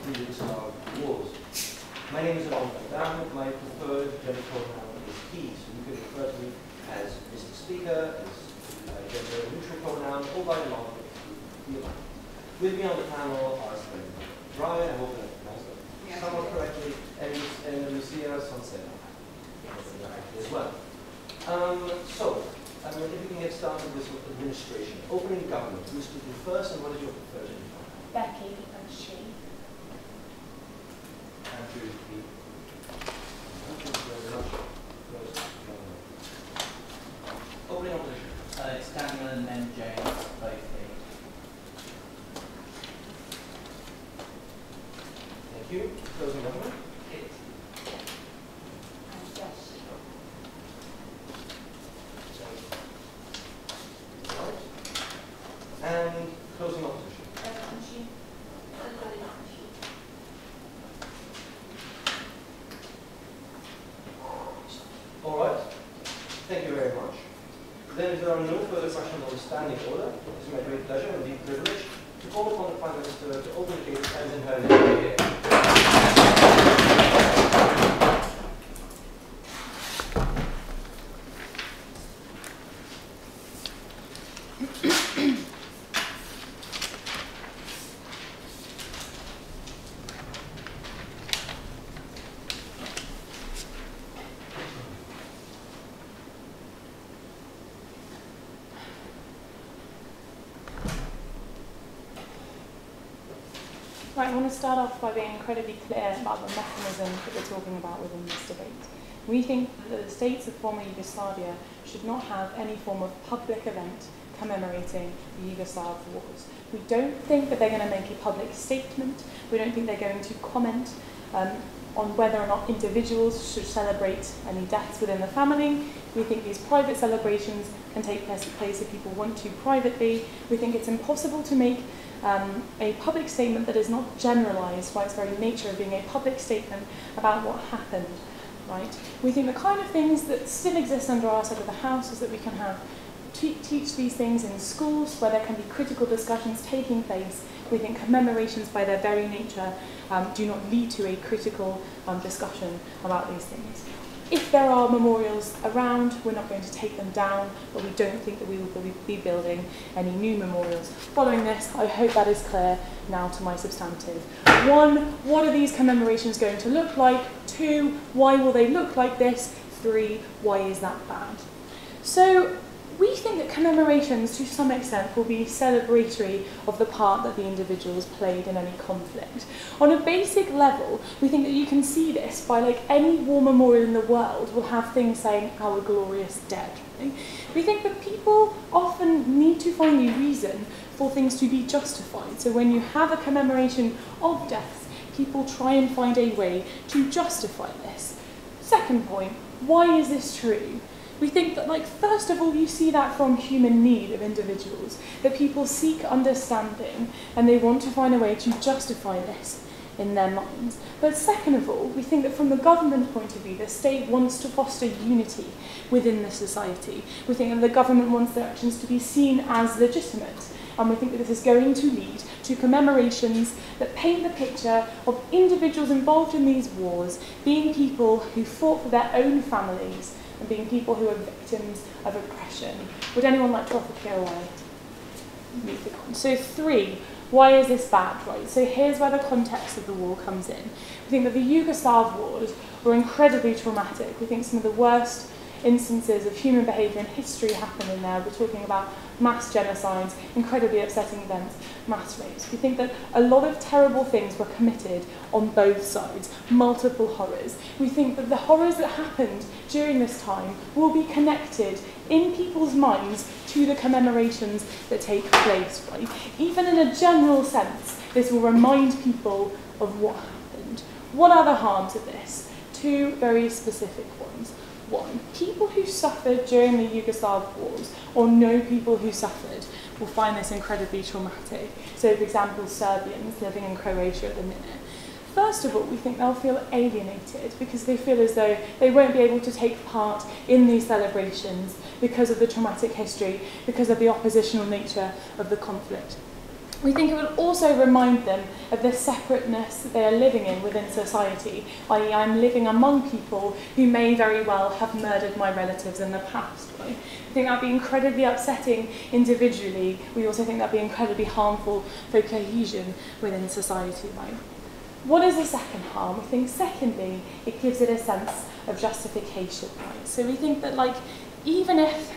the Yugoslav wars. My name is Adam. My preferred gender pronoun is he, so you can refer to me as Mr. Speaker, as gender neutral pronoun, or by the long if you like. With me on the panel are Brian, I hope I pronounced it somewhat correctly, and Lucia Sonsera as well. If we can get started with administration. Opening government. Who's speaking first, and what is your preferred gender pronoun? Becky and she. Andrew, he. Thank you very much. Opening opposition. It's Daniel and then James, both here. Thank you. Closing government. And Josh. And closing opposition. All right. Thank you very much. Then, if there are no further questions on the standing order, it is my great pleasure and deep privilege to call upon the Prime Minister to open the case as in her name here. Right, I want to start off by being incredibly clear about the mechanism that we're talking about within this debate. We think that the states of former Yugoslavia should not have any form of public event commemorating the Yugoslav wars. We don't think that they're going to make a public statement. We don't think they're going to comment on whether or not individuals should celebrate any deaths within the family. We think these private celebrations can take place if people want to privately. We think it's impossible to make a public statement that is not generalised by its very nature of being a public statement about what happened, right? We think the kind of things that still exist under our side of the house is that we can have teach these things in schools where there can be critical discussions taking place. We think commemorations by their very nature do not lead to a critical discussion about these things. If there are memorials around, we're not going to take them down, but we don't think that we will be building any new memorials. Following this, I hope that is clear now to my substantive. 1, what are these commemorations going to look like? 2, why will they look like this? 3, why is that bad? So, we think that commemorations, to some extent, will be celebratory of the part that the individuals played in any conflict. On a basic level, we think that you can see this by, like, any war memorial in the world will have things saying, our glorious dead. Right? We think that people often need to find a reason for things to be justified. So when you have a commemoration of deaths, people try and find a way to justify this. Second point, why is this true? We think that, like, first of all, you see that from human need of individuals, that people seek understanding and they want to find a way to justify this in their minds. But second of all, we think that from the government point of view, the state wants to foster unity within the society. We think that the government wants their actions to be seen as legitimate, and we think that this is going to lead to commemorations that paint the picture of individuals involved in these wars being people who fought for their own families and being people who are victims of oppression. Would anyone like to offer Kira away? So 3, why is this bad, right? So here's where the context of the war comes in. We think that the Yugoslav wars were incredibly traumatic. We think some of the worst instances of human behaviour in history happened in there. We're talking about mass genocides, incredibly upsetting events, mass rapes. We think that a lot of terrible things were committed on both sides, multiple horrors. We think that the horrors that happened during this time will be connected in people's minds to the commemorations that take place, right? Even in a general sense, this will remind people of what happened. What are the harms of this? 2 very specific ones. 1, people who suffered during the Yugoslav wars, or know people who suffered, will find this incredibly traumatic. So, for example, Serbians living in Croatia at the minute. First of all, we think they'll feel alienated because they feel as though they won't be able to take part in these celebrations because of the traumatic history, because of the oppositional nature of the conflict. We think it would also remind them of the separateness that they are living in within society, i.e. I'm living among people who may very well have murdered my relatives in the past. Right? I think that would be incredibly upsetting individually. We also think that would be incredibly harmful for cohesion within society. Right? What is the second harm? We think secondly, it gives it a sense of justification. Right? So we think that even if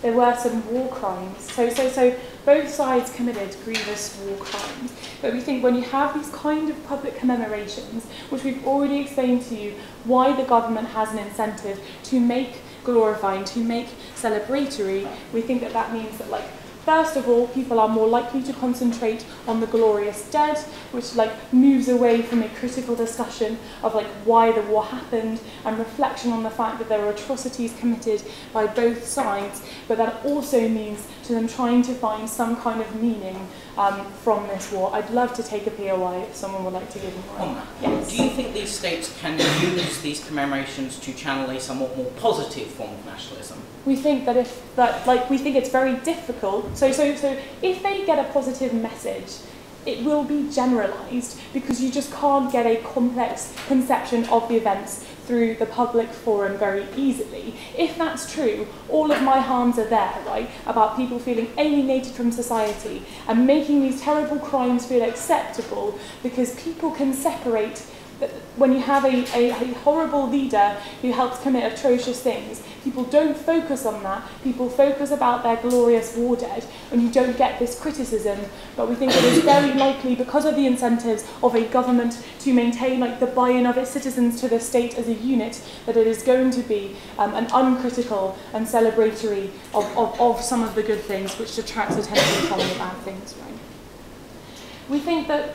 there were some war crimes. So both sides committed grievous war crimes. But we think when you have these kind of public commemorations, which we've already explained to you why the government has an incentive to make glorifying, to make celebratory, we think that that means that first of all, people are more likely to concentrate on the glorious dead, which moves away from a critical discussion of why the war happened and reflection on the fact that there were atrocities committed by both sides. But that also means to them trying to find some kind of meaning from this war. I'd love to take a POI if someone would like to give me one. Yes. Do you think these states can use these commemorations to channel a somewhat more positive form of nationalism? We think that we think it's very difficult. So if they get a positive message, it will be generalised because you just can't get a complex conception of the events through the public forum very easily. If that's true, all of my harms are there, right, about people feeling alienated from society and making these terrible crimes feel acceptable because people can separate. When you have a horrible leader who helps commit atrocious things, people don't focus on that. People focus about their glorious war dead, and you don't get this criticism. But we think it is very likely, because of the incentives of a government to maintain the buy-in of its citizens to the state as a unit, that it is going to be an uncritical and celebratory of some of the good things, which detracts attention from the bad things. Right? We think that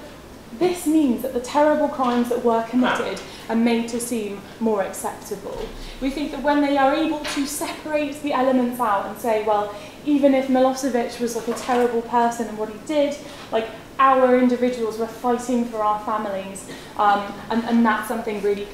this means that the terrible crimes that were committed are made to seem more acceptable. We think that when they are able to separate the elements out and say, well, even if Milosevic was a terrible person and what he did, our individuals were fighting for our families, and that's something really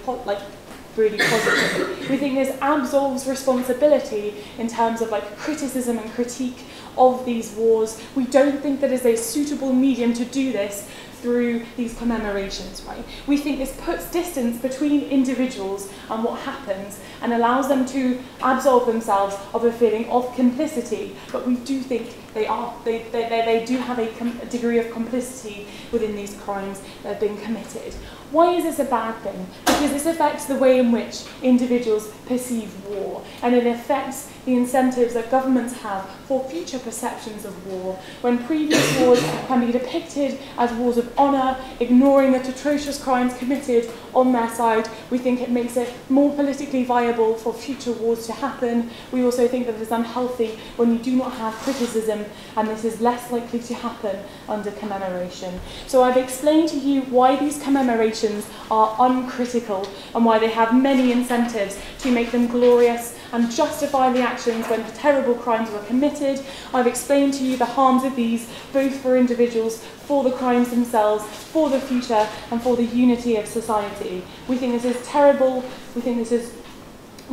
really positive. We think this absolves responsibility in terms of criticism and critique of these wars. We don't think that is a suitable medium to do this through these commemorations, right? We think this puts distance between individuals and what happens and allows them to absolve themselves of a feeling of complicity, but we do think they do have a degree of complicity within these crimes that have been committed. Why is this a bad thing? Because this affects the way in which individuals perceive war, and it affects the incentives that governments have for future perceptions of war. When previous wars can be depicted as wars of honour, ignoring the atrocious crimes committed on their side, we think it makes it more politically viable for future wars to happen. We also think that it is unhealthy when you do not have criticism, and this is less likely to happen under commemoration. So I've explained to you why these commemorations are uncritical and why they have many incentives to make them glorious and justify the actions when terrible crimes were committed. I've explained to you the harms of these, both for individuals, for the crimes themselves, for the future, and for the unity of society. We think this is terrible. We think this is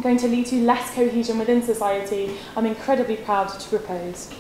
going to lead to less cohesion within society. I'm incredibly proud to propose.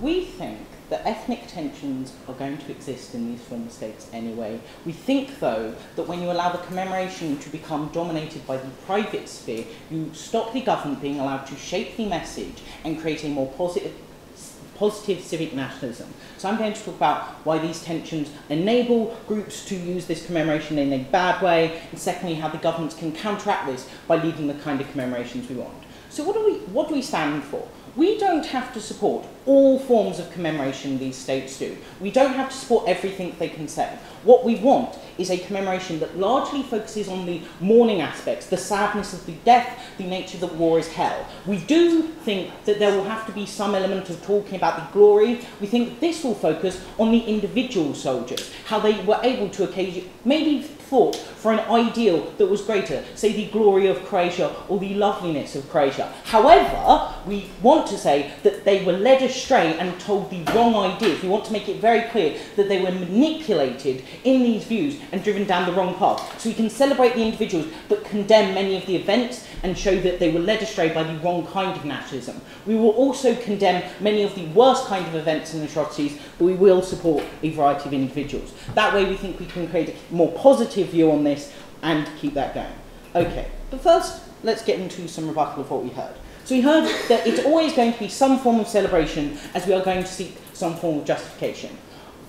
We think that ethnic tensions are going to exist in these former states anyway. We think, though, that when you allow the commemoration to become dominated by the private sphere, you stop the government being allowed to shape the message and create a more positive civic nationalism. So I'm going to talk about why these tensions enable groups to use this commemoration in a bad way, and secondly, how the governments can counteract this by leading the kind of commemorations we want. So what do we stand for? we don't have to support all forms of commemoration these states do. We don't have to support everything they can say. What we want is a commemoration that largely focuses on the mourning aspects, the sadness of the death, the nature that war is hell. We do think that there will have to be some element of talking about the glory. We think this will focus on the individual soldiers, how they were able to occasionally, maybe fought for an ideal that was greater, say the glory of Croatia or the loveliness of Croatia. However, we want to say that they were led astray and told the wrong ideas. We want to make it very clear that they were manipulated in these views and driven down the wrong path. So we can celebrate the individuals but condemn many of the events and show that they were led astray by the wrong kind of nationalism. We will also condemn many of the worst kind of events and atrocities, but we will support a variety of individuals. That way we think we can create a more positive view on this and keep that going. Okay, but first let's get into some rebuttal of what we heard. So we heard that it's always going to be some form of celebration as we are going to seek some form of justification.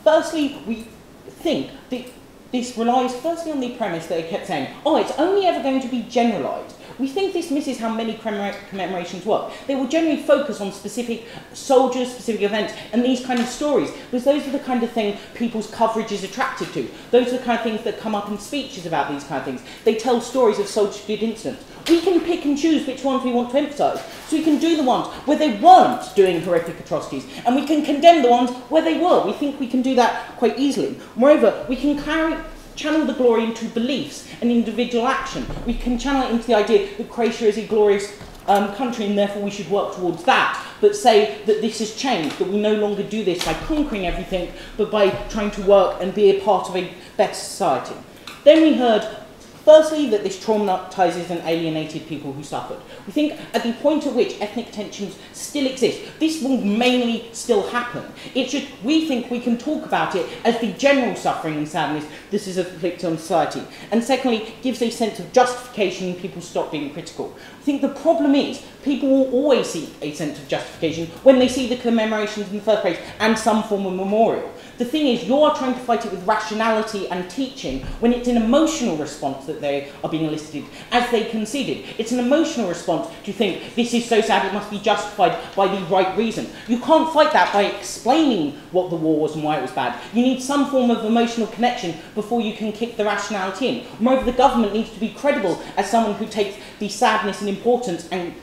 Firstly, we think that this relies firstly on the premise that they kept saying, oh, it's only ever going to be generalised. We think this misses how many commemorations work. They will generally focus on specific soldiers, specific events, and these kind of stories, because those are the kind of thing people's coverage is attracted to. Those are the kind of things that come up in speeches about these kind of things. They tell stories of soldier-good incidents. We can pick and choose which ones we want to emphasise. So we can do the ones where they weren't doing horrific atrocities, and we can condemn the ones where they were. We think we can do that quite easily. Moreover, we can channel the glory into beliefs and individual action. We can channel it into the idea that Croatia is a glorious country and therefore we should work towards that, but say that this has changed, that we no longer do this by conquering everything, but by trying to work and be a part of a better society. Then we heard, firstly, that this traumatises and alienated people who suffered. We think at the point at which ethnic tensions still exist, this will mainly still happen. It's just, we think we can talk about it as the general suffering and sadness this is inflicted on society. And secondly, gives a sense of justification and people stop being critical. I think the problem is, people will always seek a sense of justification when they see the commemorations in the first place and some form of memorial. The thing is, you're trying to fight it with rationality and teaching when it's an emotional response that they are being elicited, as they conceded. It's an emotional response to think, this is so sad, it must be justified by the right reason. You can't fight that by explaining what the war was and why it was bad. You need some form of emotional connection before you can kick the rationality in. Moreover, the government needs to be credible as someone who takes the sadness and importance and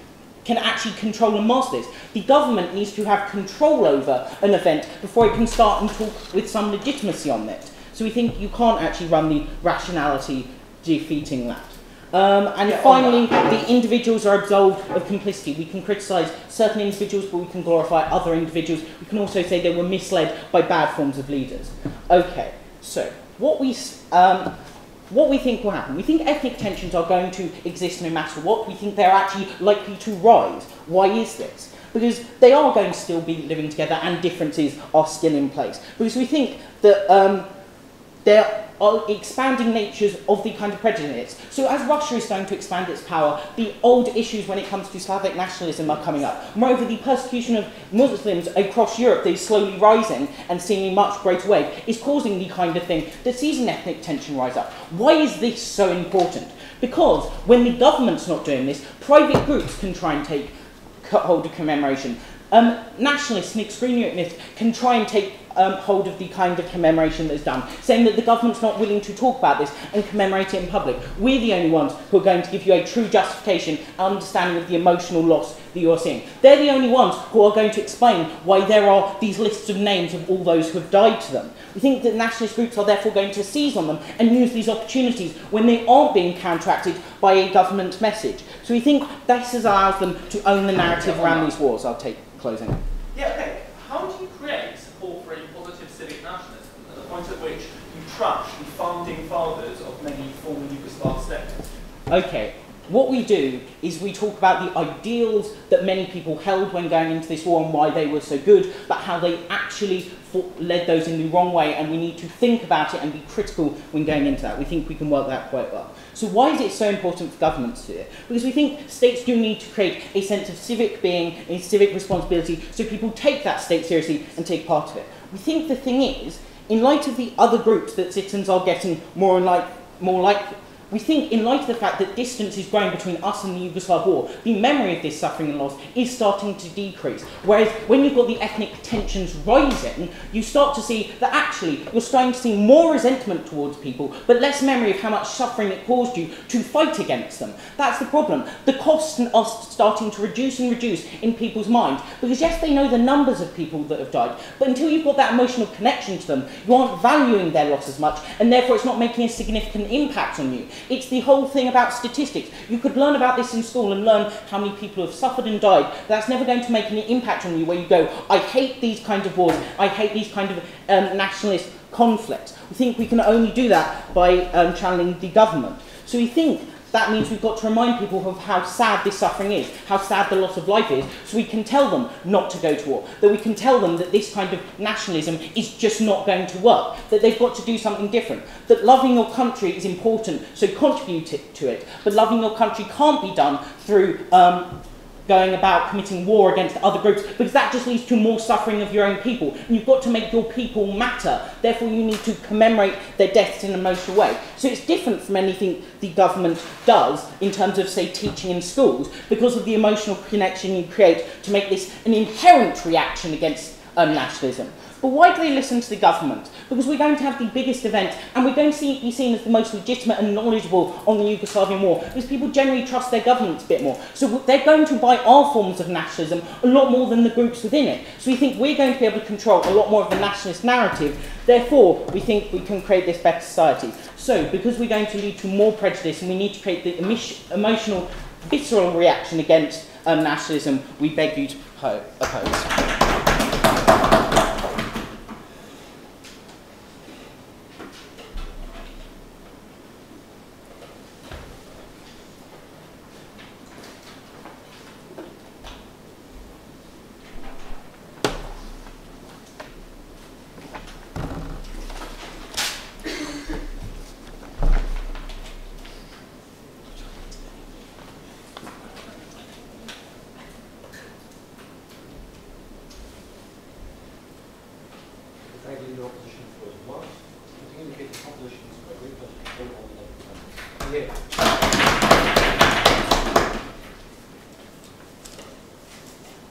can actually control and master this. The government needs to have control over an event before it can start and talk with some legitimacy on it. So we think you can't actually run the rationality defeating that. And finally, the individuals are absolved of complicity. We can criticise certain individuals, but we can glorify other individuals. We can also say they were misled by bad forms of leaders. Okay, so what we think will happen. We think ethnic tensions are going to exist no matter what. We think they're actually likely to rise. Why is this? Because they are going to still be living together and differences are still in place. Because we think that there are expanding natures of the kind of prejudice. So as Russia is going to expand its power, the old issues when it comes to Slavic nationalism are coming up. Moreover, the persecution of Muslims across Europe that is slowly rising and seeing a much greater wave is causing the kind of thing that sees an ethnic tension rise up. Why is this so important? Because when the government's not doing this, private groups can try and take hold of commemoration. Nationalists and extreme Europeanists can try and take hold of the kind of commemoration that's done, saying that the government's not willing to talk about this and commemorate it in public. We're the only ones who are going to give you a true justification and understanding of the emotional loss that you're seeing. They're the only ones who are going to explain why there are these lists of names of all those who have died to them. We think that nationalist groups are therefore going to seize on them and use these opportunities when they aren't being counteracted by a government message. So we think this allows them to own the narrative around these wars. I'll take closing. Yeah, okay. How do you create support for a positive civic nationalism at the point at which you trash the founding fathers of many former Yugoslav states? Okay, what we do is we talk about the ideals that many people held when going into this war and why they were so good, but how they actually led those in the wrong way, and we need to think about it and be critical when going into that. We think we can work that quite well. So why is it so important for governments to do it? Because we think states do need to create a sense of civic being, a civic responsibility, so people take that state seriously and take part of it. We think the thing is, in light of the other groups that citizens are getting more We think, in light of the fact that distance is growing between us and the Yugoslav war, the memory of this suffering and loss is starting to decrease. Whereas when you've got the ethnic tensions rising, you start to see that actually you're starting to see more resentment towards people, but less memory of how much suffering it caused you to fight against them. That's the problem. The costs are starting to reduce and reduce in people's minds, because yes, they know the numbers of people that have died, but until you've got that emotional connection to them, you aren't valuing their loss as much, and therefore it's not making a significant impact on you. It's the whole thing about statistics. You could learn about this in school and learn how many people have suffered and died. That's never going to make any impact on you where you go, I hate these kinds of wars, I hate these kind of nationalist conflicts. We think we can only do that by channeling the government. So we think that means we've got to remind people of how sad this suffering is, how sad the loss of life is, so we can tell them not to go to war, that we can tell them that this kind of nationalism is just not going to work, that they've got to do something different, that loving your country is important, so contribute to it, but loving your country can't be done through going about committing war against other groups, because that just leads to more suffering of your own people. And you've got to make your people matter. Therefore, you need to commemorate their deaths in an emotional way. So it's different from anything the government does in terms of, say, teaching in schools, because of the emotional connection you create to make this an inherent reaction against nationalism. But why do they listen to the government? Because we're going to have the biggest event, and we're going to be seen as the most legitimate and knowledgeable on the Yugoslavian war, because people generally trust their governments a bit more. So they're going to buy our forms of nationalism a lot more than the groups within it. So we think we're going to be able to control a lot more of the nationalist narrative. Therefore, we think we can create this better society. So, because we're going to lead to more prejudice, and we need to create the emotional, visceral reaction against nationalism, we beg you to oppose.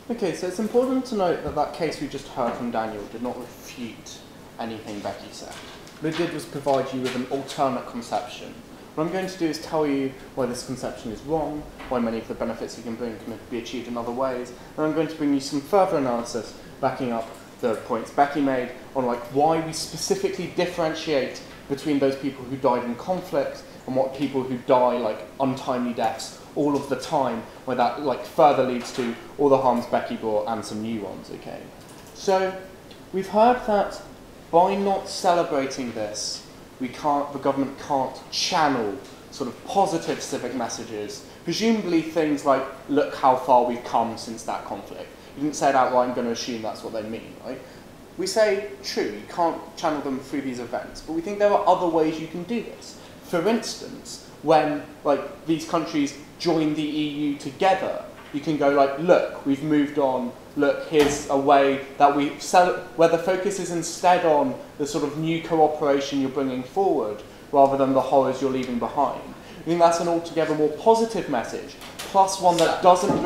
Okay, so it's important to note that that case we just heard from Daniel did not refute anything Becky said. What it did was provide you with an alternate conception. What I'm going to do is tell you why this conception is wrong, why many of the benefits you can bring can be achieved in other ways, and I'm going to bring you some further analysis backing up the points Becky made on why we specifically differentiate between those people who died in conflict and what people who die untimely deaths all of the time, where that further leads to all the harms Becky brought and some new ones, okay? So we've heard that by not celebrating this, the government can't channel sort of positive civic messages, presumably things like, look how far we've come since that conflict. You didn't say it outright, I'm going to assume that's what they mean, right? We say, true, you can't channel them through these events, but we think there are other ways you can do this. For instance, when these countries join the EU together, you can go look, we've moved on, look, here's a way that where the focus is instead on the sort of new cooperation you're bringing forward, rather than the horrors you're leaving behind. I think that's an altogether more positive message, plus one that doesn't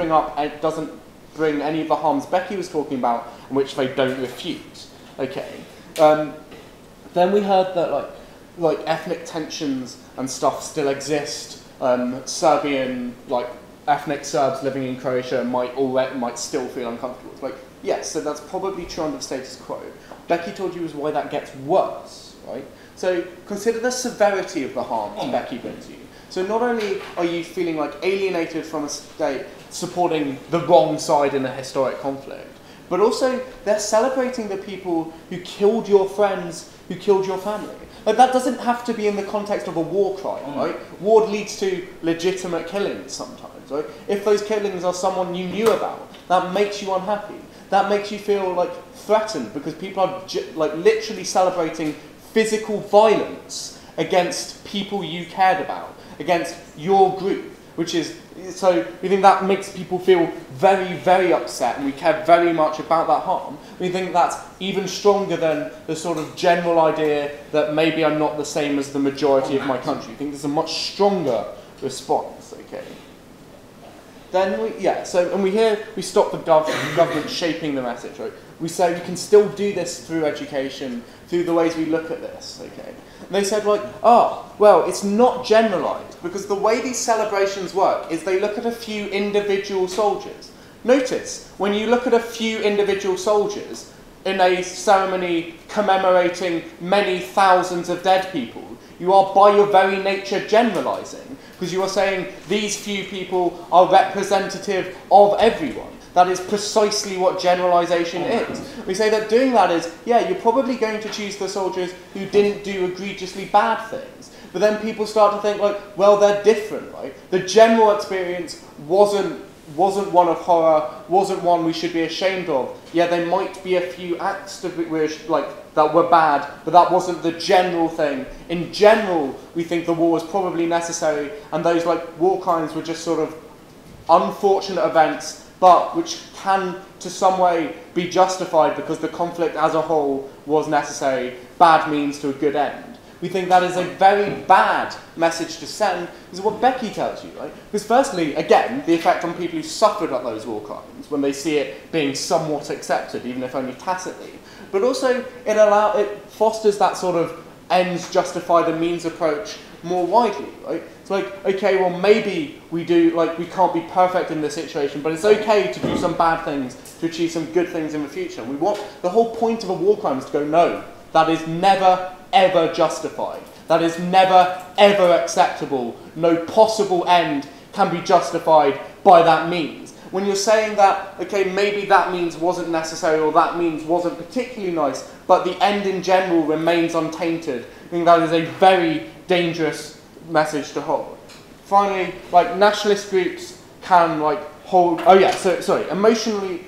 bring any of the harms Becky was talking about, and which they don't refute. Okay. Then we heard that ethnic tensions and stuff still exist. Serbian, ethnic Serbs living in Croatia might still feel uncomfortable. It's yes, so that's probably true under the status quo. Becky told you is why that gets worse, right? So consider the severity of the harms Becky brings you. So not only are you feeling alienated from a state supporting the wrong side in a historic conflict, but also they're celebrating the people who killed your friends, who killed your family. That doesn't have to be in the context of a war crime, right? War leads to legitimate killings sometimes, right? If those killings are someone you knew about, that makes you unhappy. That makes you feel threatened, because people are literally celebrating physical violence against people you cared about, against your group, which is So we think that makes people feel very, very upset, and we care very much about that harm. We think that's even stronger than the sort of general idea that maybe I'm not the same as the majority of my country. We think there's a much stronger response, okay? Then, we stop the government shaping the message, right? We say we can still do this through education, through the ways we look at this, okay? And they said, like, well, it's not generalised, because the way these celebrations work is they look at a few individual soldiers. Notice, when you look at a few individual soldiers in a ceremony commemorating many thousands of dead people, you are by your very nature generalising, because you are saying these few people are representative of everyone. That is precisely what generalisation is. We say that doing that is, yeah, you're probably going to choose the soldiers who didn't do egregiously bad things. But then people start to think, like, well, they're different, right? The general experience wasn't one of horror, wasn't one we should be ashamed of. Yeah, there might be a few acts that were bad, but that wasn't the general thing. In general, we think the war was probably necessary, and those war crimes were just sort of unfortunate events, but which can, to some way, be justified because the conflict as a whole was necessary. Bad means to a good end. We think that is a very bad message to send, is what Becky tells you, right? Because firstly, again, the effect on people who suffered at those war crimes, when they see it being somewhat accepted, even if only tacitly. But also, it fosters that sort of ends justify the means approach more widely, right? It's like, okay, well, maybe we can't be perfect in this situation, but it's okay to do some bad things to achieve some good things in the future. And we want the whole point of a war crime is to go, no, that is never, ever justified. That is never, ever acceptable. No possible end can be justified by that means. When you're saying that, okay, maybe that means wasn't necessary or that means wasn't particularly nice, but the end in general remains untainted, I think that is a very dangerous message to hold. Finally, nationalist groups can hold. Emotionally,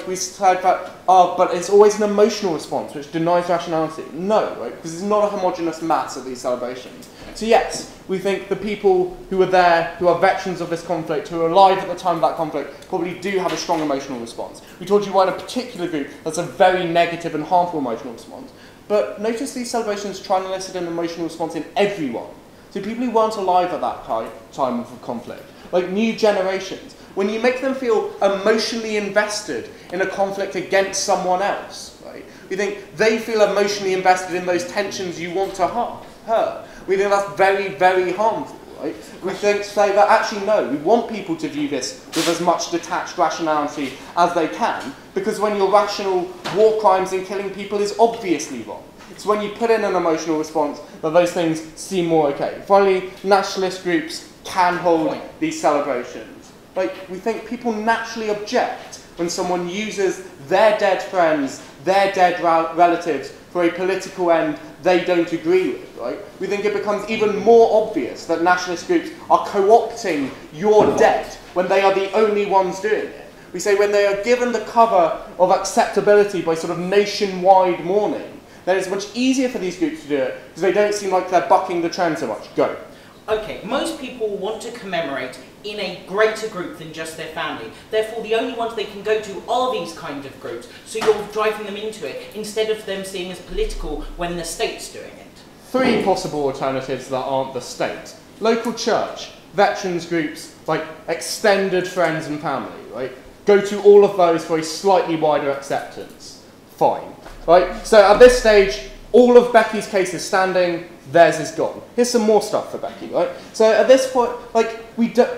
we said that. But it's always an emotional response which denies rationality. No, right? Because it's not a homogeneous mass at these celebrations. So yes, we think the people who were there, who are veterans of this conflict, who are alive at the time of that conflict, probably do have a strong emotional response. We told you why in a particular group that's a very negative and harmful emotional response. But notice these celebrations try and elicit an emotional response in everyone. So people who weren't alive at that time of the conflict, new generations. When you make them feel emotionally invested in a conflict against someone else, right? We think they feel emotionally invested in those tensions you want to hurt. We think that's very, very harmful, right? We say that actually no, we want people to view this with as much detached rationality as they can, because when your rational war crimes and killing people is obviously wrong. It's when you put in an emotional response that those things seem more okay. Finally, nationalist groups can hold these celebrations. We think people naturally object when someone uses their dead friends, their dead relatives for a political end they don't agree with, right? We think it becomes even more obvious that nationalist groups are co-opting your dead when they are the only ones doing it. We say when they are given the cover of acceptability by sort of nationwide mourning, then it's much easier for these groups to do it because they don't seem like they're bucking the trend so much. Go. Okay, most people want to commemorate in a greater group than just their family. Therefore, the only ones they can go to are these kind of groups. So you're driving them into it instead of them seeing as political when the state's doing it. 3 possible alternatives that aren't the state. Local church, veterans groups, extended friends and family, right? Go to all of those for a slightly wider acceptance. Fine, right? So at this stage, all of Becky's case is standing, theirs is gone. Here's some more stuff for Becky, right? So at this point,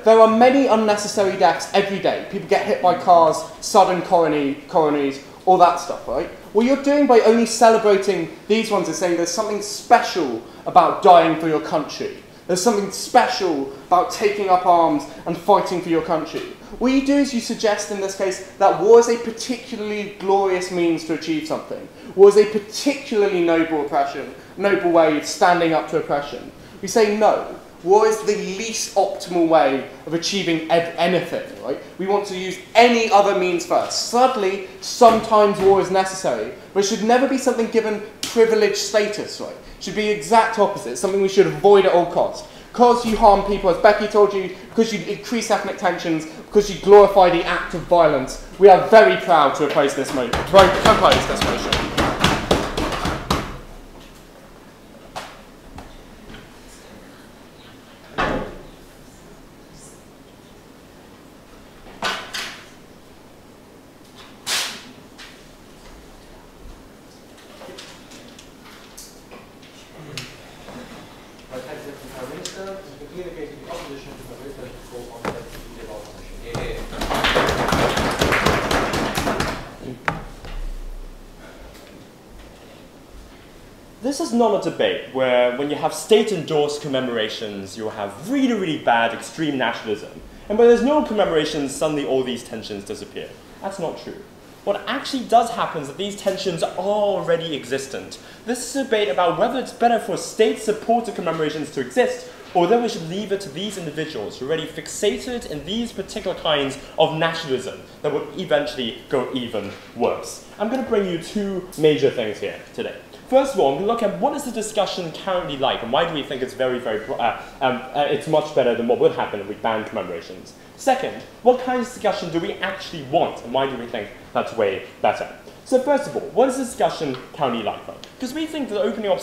there are many unnecessary deaths every day. People get hit by cars, sudden coronaries, all that stuff, right? What you're doing by only celebrating these ones is saying there's something special about dying for your country. There's something special about taking up arms and fighting for your country. What you do is you suggest in this case that war is a particularly glorious means to achieve something. War is a particularly noble way of standing up to oppression. We say no. War is the least optimal way of achieving anything, right? We want to use any other means first. Sadly, sometimes war is necessary, but it should never be something given privileged status, right? It should be the exact opposite, something we should avoid at all costs. because you harm people, as Becky told you, because you increase ethnic tensions, because you glorify the act of violence, we are very proud to oppose this motion. This is not a debate where when you have state-endorsed commemorations, you'll have really, really bad extreme nationalism. And when there's no commemorations, suddenly all these tensions disappear. That's not true. What actually does happen is that these tensions are already existent. This is a debate about whether it's better for state-supported commemorations to exist, or whether we should leave it to these individuals who are already fixated in these particular kinds of nationalism that will eventually go even worse. I'm going to bring you two major things here today. First of all, I'm going to look at what is the discussion currently like, and why do we think it's it's much better than what would happen if we banned commemorations. Second, what kind of discussion do we actually want, and why do we think that's way better? So first of all, what is the discussion currently like, though? Because we think that opening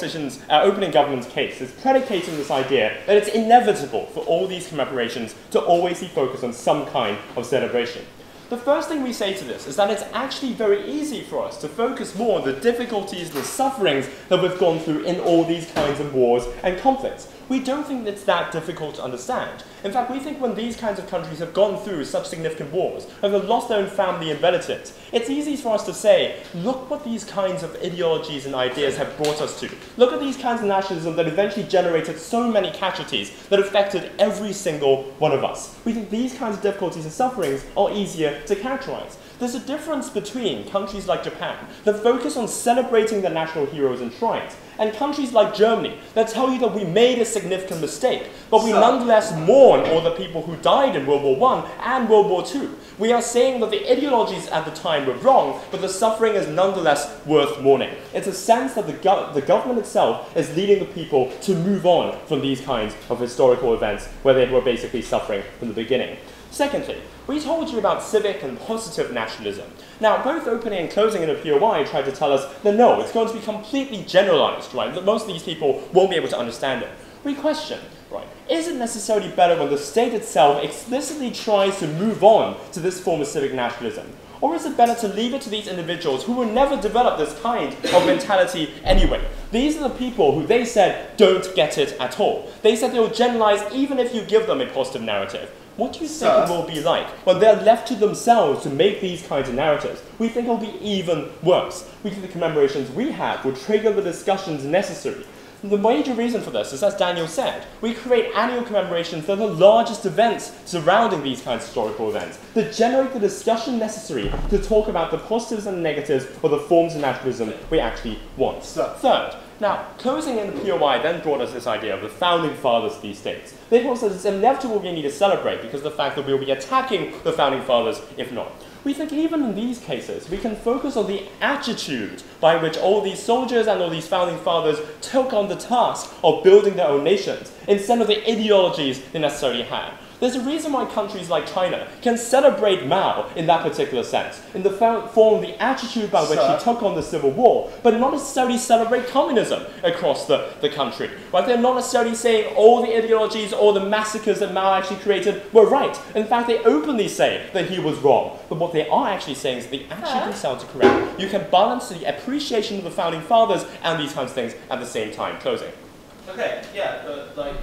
government's case is predicating this idea that it's inevitable for all these commemorations to always be focused on some kind of celebration. The first thing we say to this is that it's actually very easy for us to focus more on the difficulties and the sufferings that we've gone through in all these kinds of wars and conflicts. We don't think it's that difficult to understand. In fact, we think when these kinds of countries have gone through such significant wars, and have lost their own family and relatives, it's easy for us to say, look what these kinds of ideologies and ideas have brought us to. Look at these kinds of nationalism that eventually generated so many casualties that affected every single one of us. We think these kinds of difficulties and sufferings are easier to characterize. There's a difference between countries like Japan that focus on celebrating their national heroes and shrines, and countries like Germany that tell you that we made a significant mistake, but we nonetheless mourn all the people who died in World War I and World War II. We are saying that the ideologies at the time were wrong, but the suffering is nonetheless worth mourning. It's a sense that the government itself is leading the people to move on from these kinds of historical events where they were basically suffering from the beginning. Secondly, we told you about civic and positive nationalism. Now, both opening and closing in a POI tried to tell us that no, it's going to be completely generalized, right? That most of these people won't be able to understand it. We question, right? Is it necessarily better when the state itself explicitly tries to move on to this form of civic nationalism? Or is it better to leave it to these individuals who will never develop this kind of mentality anyway? These are the people who they said don't get it at all. They said they will generalize even if you give them a positive narrative. What do you think it will be like when they're left to themselves to make these kinds of narratives? We think it will be even worse. We think the commemorations we have will trigger the discussions necessary. The major reason for this is, as Daniel said, we create annual commemorations that are the largest events surrounding these kinds of historical events, that generate the discussion necessary to talk about the positives and negatives or the forms of nationalism we actually want. Third, now, closing in the POI then brought us this idea of the founding fathers of these states. They told us that it's inevitable we need to celebrate because of the fact that we'll be attacking the founding fathers if not. We think even in these cases, we can focus on the attitude by which all these soldiers and all these founding fathers took on the task of building their own nations, instead of the ideologies they necessarily had. There's a reason why countries like China can celebrate Mao in that particular sense, in the form of the attitude by which he took on the Civil War, but not necessarily celebrate communism across the country. Right? They're not necessarily saying all the ideologies or the massacres that Mao actually created were right. In fact, they openly say that he was wrong. But what they are actually saying is that the actions themselves are correct. You can balance the appreciation of the founding fathers and these kinds of things at the same time. Closing. Okay, yeah, but like,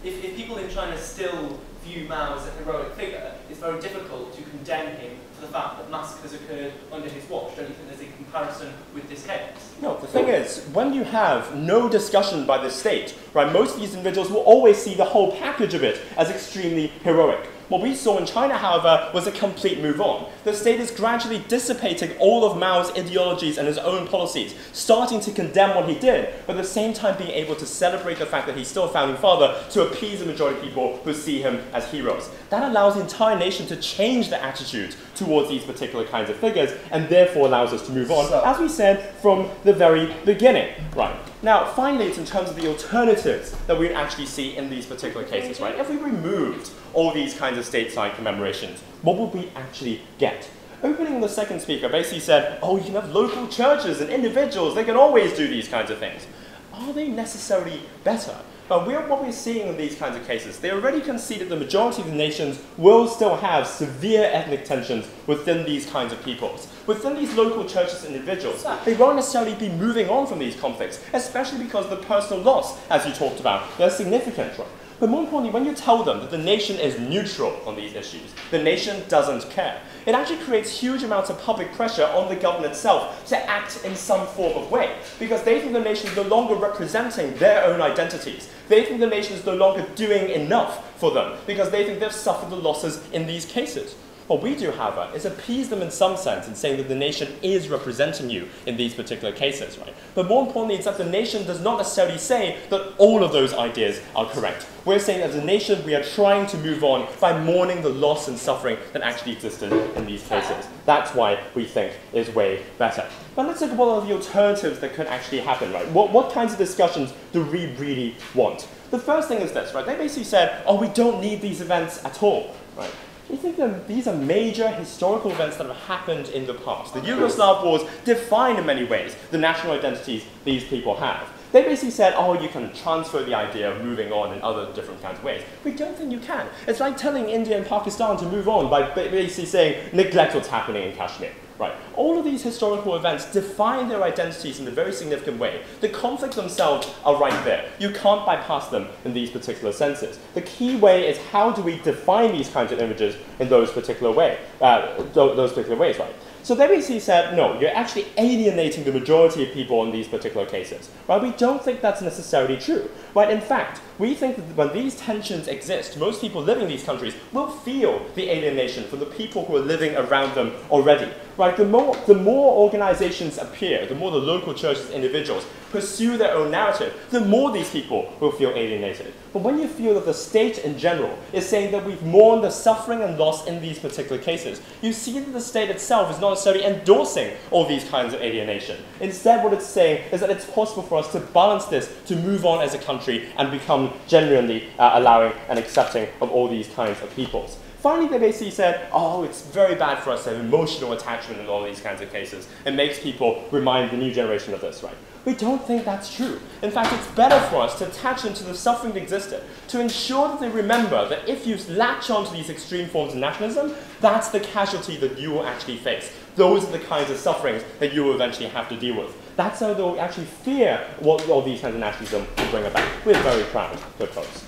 if people in China still view Mao as a heroic figure, it's very difficult to condemn him for the fact that massacres occurred under his watch. Don't you think there's a comparison with this case? No, the thing is, when you have no discussion by the state, right, most of these individuals will always see the whole package of it as extremely heroic. What we saw in China, however, was a complete move on. The state is gradually dissipating all of Mao's ideologies and his own policies, starting to condemn what he did, but at the same time being able to celebrate the fact that he's still a founding father to appease the majority of people who see him as heroes. That allows the entire nation to change their attitude towards these particular kinds of figures, and therefore allows us to move on, as we said, from the very beginning. Right. Now, finally, it's in terms of the alternatives that we actually see in these particular cases, right? If we removed all these kinds of stateside commemorations, what would we actually get? Opening the second speaker basically said, oh, you can have local churches and individuals, they can always do these kinds of things. Are they necessarily better? But what we're seeing in these kinds of cases, they already conceded the majority of the nations will still have severe ethnic tensions within these kinds of peoples. Within these local churches and individuals, they won't necessarily be moving on from these conflicts, especially because of the personal loss, as you talked about, they're significant. Right? But more importantly, when you tell them that the nation is neutral on these issues, the nation doesn't care, it actually creates huge amounts of public pressure on the government itself to act in some form of way, because they think the nation is no longer representing their own identities. They think the nation is no longer doing enough for them, because they think they've suffered the losses in these cases. What we do, however, is appease them in some sense in saying that the nation is representing you in these particular cases, right? But more importantly, it's that the nation does not necessarily say that all of those ideas are correct. We're saying as a nation, we are trying to move on by mourning the loss and suffering that actually existed in these cases. That's why we think is way better. But let's look at what are the alternatives that could actually happen, right? What kinds of discussions do we really want? The first thing is this, right? They basically said, oh, we don't need these events at all, right? We think that these are major historical events that have happened in the past. The Yugoslav wars define in many ways the national identities these people have. They basically said, oh, you can transfer the idea of moving on in other different kinds of ways. We don't think you can. It's like telling India and Pakistan to move on by basically saying, neglect what's happening in Kashmir. Right. All of these historical events define their identities in a very significant way. The conflicts themselves are right there. You can't bypass them in these particular senses. The key way is how do we define these kinds of images in those particular ways, right? So they basically said, no, you're actually alienating the majority of people in these particular cases. Right? We don't think that's necessarily true. Right? In fact, we think that when these tensions exist, most people living in these countries will feel the alienation from the people who are living around them already. Right? The more organizations appear, the more the local churches, individuals pursue their own narrative, the more these people will feel alienated. But when you feel that the state in general is saying that we've mourned the suffering and loss in these particular cases, you see that the state itself is not necessarily endorsing all these kinds of alienation. Instead, what it's saying is that it's possible for us to balance this, to move on as a country and become genuinely allowing and accepting of all these kinds of peoples. Finally, they basically said, oh, it's very bad for us to have emotional attachment in all these kinds of cases. It makes people remind the new generation of this, right? We don't think that's true. In fact, it's better for us to attach them to the suffering that existed, to ensure that they remember that if you latch onto these extreme forms of nationalism, that's the casualty that you will actually face. Those are the kinds of sufferings that you will eventually have to deal with. That's how they'll actually fear what all these kinds of nationalism will bring about. We're very proud to oppose.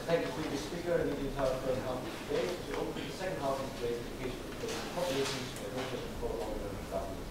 Thank you, previous speaker. I think the entire first half of the debate. To open the second half of the debate, in case of the populations who are interested for longer than the government.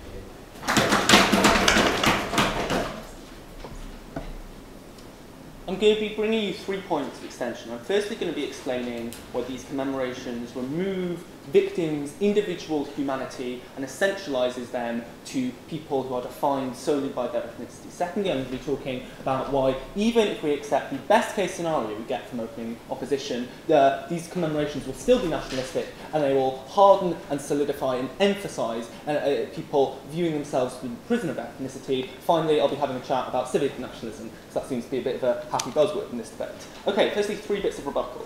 I'm going to be bringing you 3 points of extension. I'm firstly going to be explaining why these commemorations remove victims' individual humanity and essentializes them to people who are defined solely by their ethnicity. Secondly, I'm going to be talking about why, even if we accept the best case scenario we get from opening opposition, these commemorations will still be nationalistic and they will harden and solidify and emphasize people viewing themselves as being prison of ethnicity. Finally, I'll be having a chat about civic nationalism, because that seems to be a bit of a happy buzzword in this debate. Okay, firstly, 3 bits of rebuttal.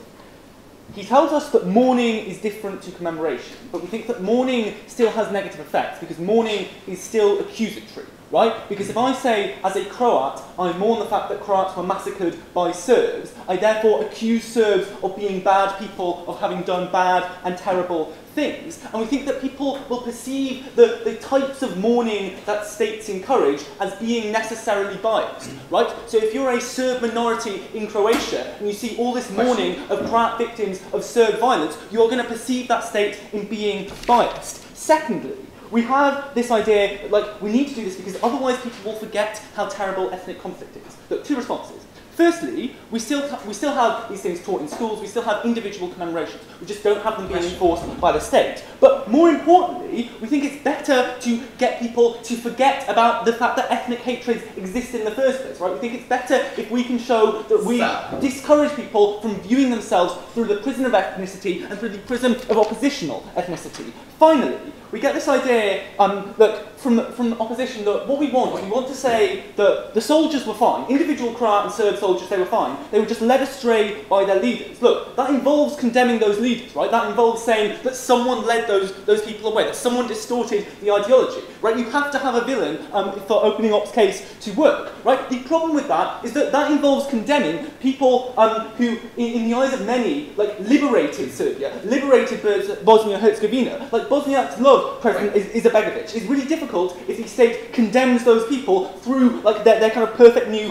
He tells us that mourning is different to commemoration, but we think that mourning still has negative effects because mourning is still accusatory. right? Because if I say, as a Croat, I mourn the fact that Croats were massacred by Serbs, I therefore accuse Serbs of being bad people, of having done bad and terrible things. And we think that people will perceive the types of mourning that states encourage as being necessarily biased, right? So if you're a Serb minority in Croatia and you see all this mourning of Croat victims of Serb violence, you're going to perceive that state in being biased. Secondly, we have this idea that, like, we need to do this because otherwise people will forget how terrible ethnic conflict is. Look, two responses. Firstly, we still have these things taught in schools, we still have individual commemorations, we just don't have them being enforced by the state. But more importantly, we think it's better to get people to forget about the fact that ethnic hatreds exist in the first place, right? We think it's better if we can show that we discourage people from viewing themselves through the prism of ethnicity and through the prism of oppositional ethnicity. Finally, we get this idea that from the opposition that what we want to say that the soldiers were fine, individual Croat and Serb soldiers, they were fine, they were just led astray by their leaders. Look, that involves condemning those leaders, right? That involves saying that someone led those people away, that someone distorted the ideology, right? You have to have a villain for opening up's case to work, right? The problem with that is that that involves condemning people who, in the eyes of many, like, liberated Serbia, liberated Bosnia-Herzegovina. Like, Bosniak's love President Izetbegovic. It's really difficult if the state condemns those people through, like, their kind of perfect new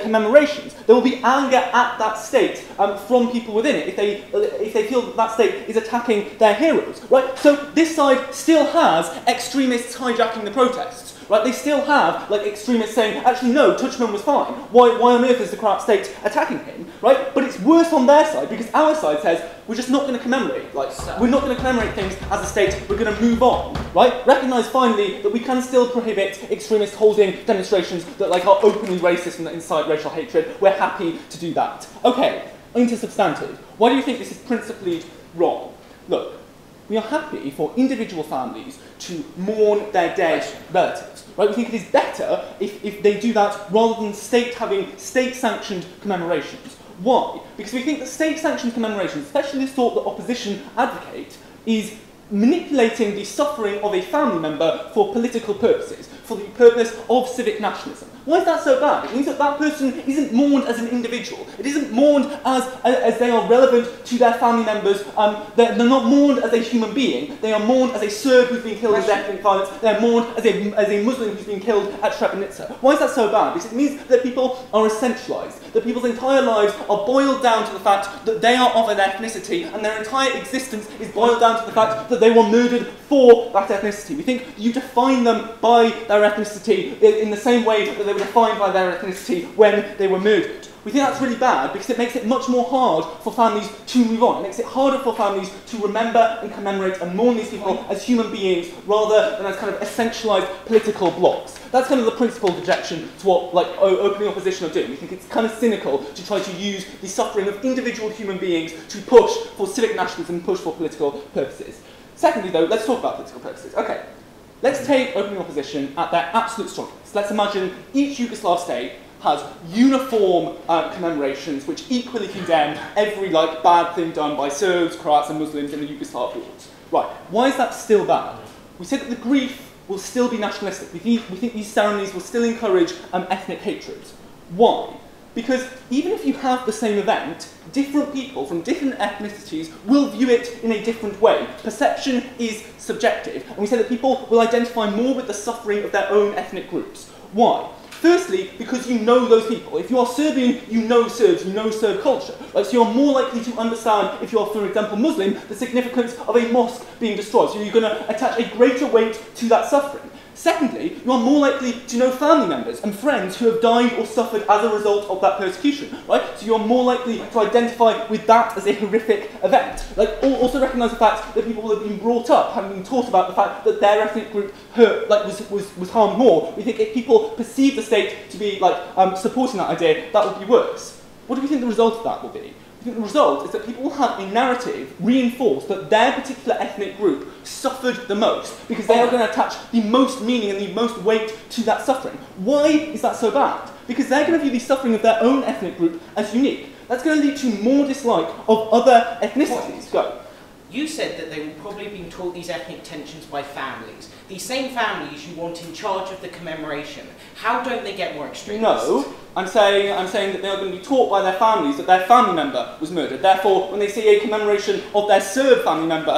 commemorations. There will be anger at that state from people within it if they feel that state is attacking their heroes, right? So this side still has extremists hijacking the protests. Right, they still have, like, extremists saying, actually no, Tudjman was fine. Why on earth is the Croat state attacking him? Right? But it's worse on their side because our side says we're just not going to commemorate. Like, we're not going to commemorate things as a state. We're going to move on. Right? Recognise finally that we can still prohibit extremists holding demonstrations that, like, are openly racist and that incite racial hatred. We're happy to do that. Okay, into substantive. Why do you think this is principally wrong? Look, we are happy for individual families to mourn their dead relatives. Right? We think it is better if they do that rather than having state-sanctioned commemorations. Why? Because we think that state-sanctioned commemorations, especially the sort that opposition advocate, is manipulating the suffering of a family member for political purposes, for the purpose of civic nationalism. Why is that so bad? It means that that person isn't mourned as an individual. It isn't mourned as they are relevant to their family members. They're not mourned as a human being. They are mourned as a Serb who's been killed in ethnic violence. They're mourned as a Muslim who's been killed at Srebrenica. Why is that so bad? Because it means that people are essentialised, that people's entire lives are boiled down to the fact that they are of an ethnicity, and their entire existence is boiled down to the fact that they were murdered for that ethnicity. We think you define them by their ethnicity in the same way that they were defined by their ethnicity when they were murdered. We think that's really bad because it makes it much more hard for families to move on. It makes it harder for families to remember and commemorate and mourn these people as human beings rather than as kind of essentialised political blocks. That's kind of the principal objection to what, like, opening opposition are doing. We think it's kind of cynical to try to use the suffering of individual human beings to push for civic nationalism and push for political purposes. Secondly, though, let's talk about political purposes. Okay, let's take opening opposition at their absolute strongest. Let's imagine each Yugoslav state has uniform commemorations which equally condemn every, like, bad thing done by Serbs, Croats and Muslims in the Yugoslav wars. Right, why is that still bad? We said that the grief will still be nationalistic. We think these ceremonies will still encourage ethnic hatred. Why? Because even if you have the same event, different people from different ethnicities will view it in a different way. Perception is subjective, and we say that people will identify more with the suffering of their own ethnic groups. Why? Firstly, because you know those people. If you are Serbian, you know Serbs, you know Serb culture. Right? So you're more likely to understand, if you're, for example, Muslim, the significance of a mosque being destroyed. So you're going to attach a greater weight to that suffering. Secondly, you are more likely to know family members and friends who have died or suffered as a result of that persecution, right? So you're more likely to identify with that as a horrific event. Like, also recognise the fact that people will have been brought up, having been taught about the fact that their ethnic group was harmed more. We think if people perceive the state to be, like, supporting that idea, that would be worse. What do we think the result of that will be? I think the result is that people will have a narrative reinforced that their particular ethnic group suffered the most because they are going to attach the most meaning and the most weight to that suffering. Why is that so bad? Because they're going to view the suffering of their own ethnic group as unique. That's going to lead to more dislike of other ethnicities. Go. You said that they were probably being taught these ethnic tensions by families. These same families you want in charge of the commemoration. How don't they get more extremist? No, I'm saying that they are going to be taught by their families that their family member was murdered. Therefore, when they see a commemoration of their Serb family member,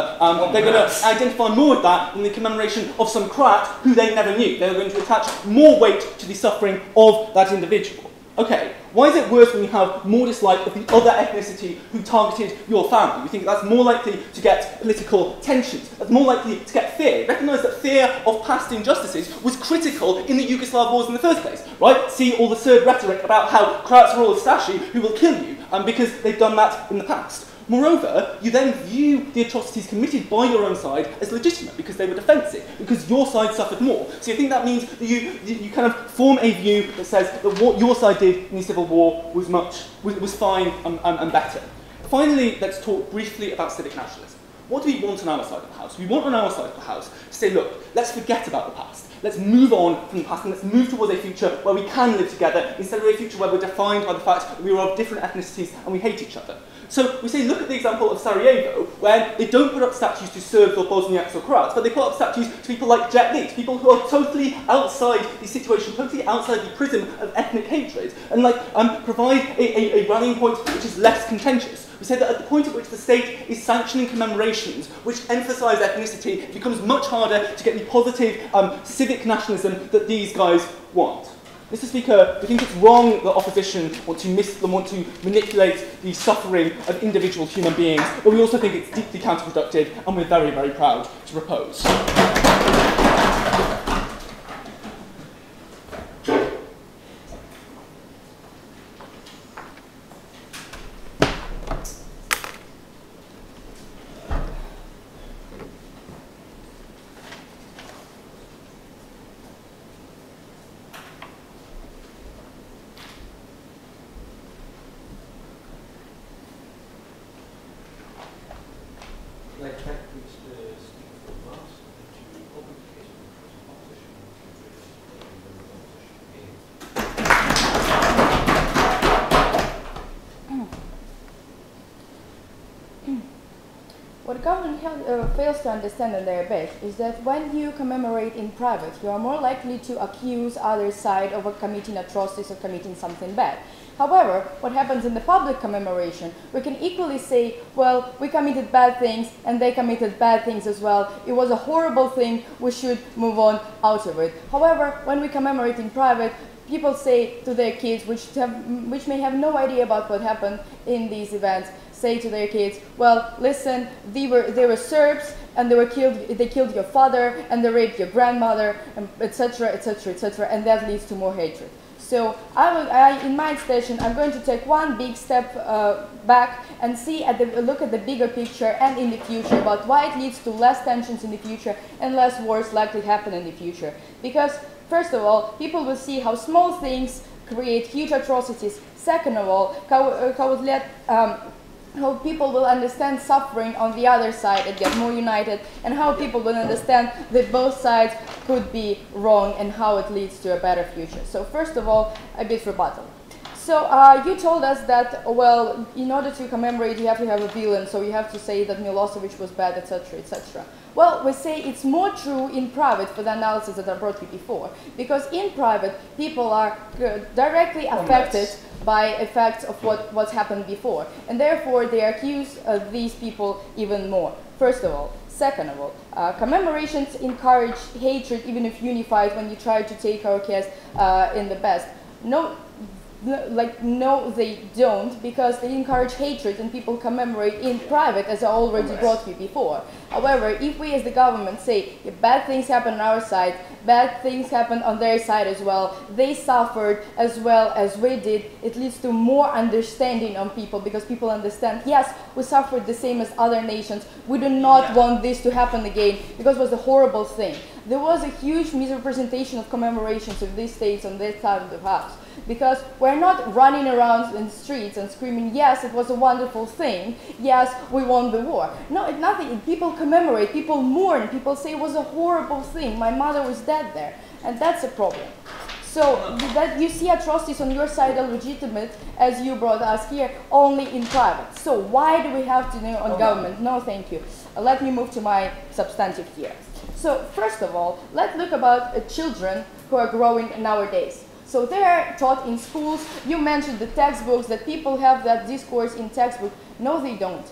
they're going to identify more with that than the commemoration of some Croat who they never knew. They're going to attach more weight to the suffering of that individual. Okay, why is it worse when you have more dislike of the other ethnicity who targeted your family? You think that's more likely to get political tensions, that's more likely to get fear. Recognise that fear of past injustices was critical in the Yugoslav wars in the first place, right? See all the Serb rhetoric about how Croats are all Stasi who will kill you because they've done that in the past. Moreover, you then view the atrocities committed by your own side as legitimate because they were defensive, because your side suffered more. So you think that means that you kind of form a view that says that what your side did in the Civil War was fine and better. Finally, let's talk briefly about civic nationalism. What do we want on our side of the house? We want on our side of the house to say, look, let's forget about the past. Let's move on from the past and let's move towards a future where we can live together instead of a future where we're defined by the fact that we are of different ethnicities and we hate each other. So we say, look at the example of Sarajevo, where they don't put up statues to Serbs or Bosniaks or Croats, but they put up statues to people like Jet Li, to people who are totally outside the situation, totally outside the prism of ethnic hatred, and provide a rallying point which is less contentious. We say that at the point at which the state is sanctioning commemorations which emphasise ethnicity, it becomes much harder to get the positive civic nationalism that these guys want. Mr. Speaker, we think it's wrong that opposition want to manipulate the suffering of individual human beings, but we also think it's deeply counterproductive, and we're very, very proud to propose. What government fails to understand in their debate is that when you commemorate in private, you are more likely to accuse other side of committing atrocities or committing something bad. However, what happens in the public commemoration, we can equally say, well, we committed bad things and they committed bad things as well. It was a horrible thing, we should move on out of it. However, when we commemorate in private, people say to their kids, which may have no idea about what happened in these events, say to their kids, well, listen, they were Serbs and they killed your father and they raped your grandmother, etc., etc., etc., and that leads to more hatred. So in my session, I'm going to take one big step back and look at the bigger picture and in the future about why it leads to less tensions in the future and less wars likely happen in the future. Because first of all, people will see how small things create huge atrocities. Second of all, how people will understand suffering on the other side and get more united, and how people will understand that both sides could be wrong and how it leads to a better future. So first of all, a bit rebuttal. So you told us that, well, in order to commemorate, you have to have a villain, so you have to say that Milosevic was bad, etc., etc. Well, we say it's more true in private for the analysis that I brought you before, because in private, people are directly affected by effects of what's happened before, and therefore they accuse these people even more, first of all. Second of all, commemorations encourage hatred even if unified when you try to take our case in the best. No, they don't, because they encourage hatred and people commemorate in private, as I already brought you before. However, if we as the government say if bad things happen on our side, bad things happen on their side as well, they suffered as well as we did, it leads to more understanding on people, because people understand, yes, we suffered the same as other nations, we do not want this to happen again, because it was a horrible thing. There was a huge misrepresentation of commemorations of these states on this side of the house, because we're not running around in the streets and screaming, yes, it was a wonderful thing, yes, we won the war. No, it's nothing. People commemorate, people mourn, people say it was a horrible thing, my mother was dead there, and that's a problem. So that you see atrocities on your side are legitimate, as you brought us here, only in private. So why do we have to know on government? No, thank you. Let me move to my substantive here. So first of all, let's look about children who are growing nowadays. So they are taught in schools. You mentioned the textbooks, that people have that discourse in textbook. No, they don't.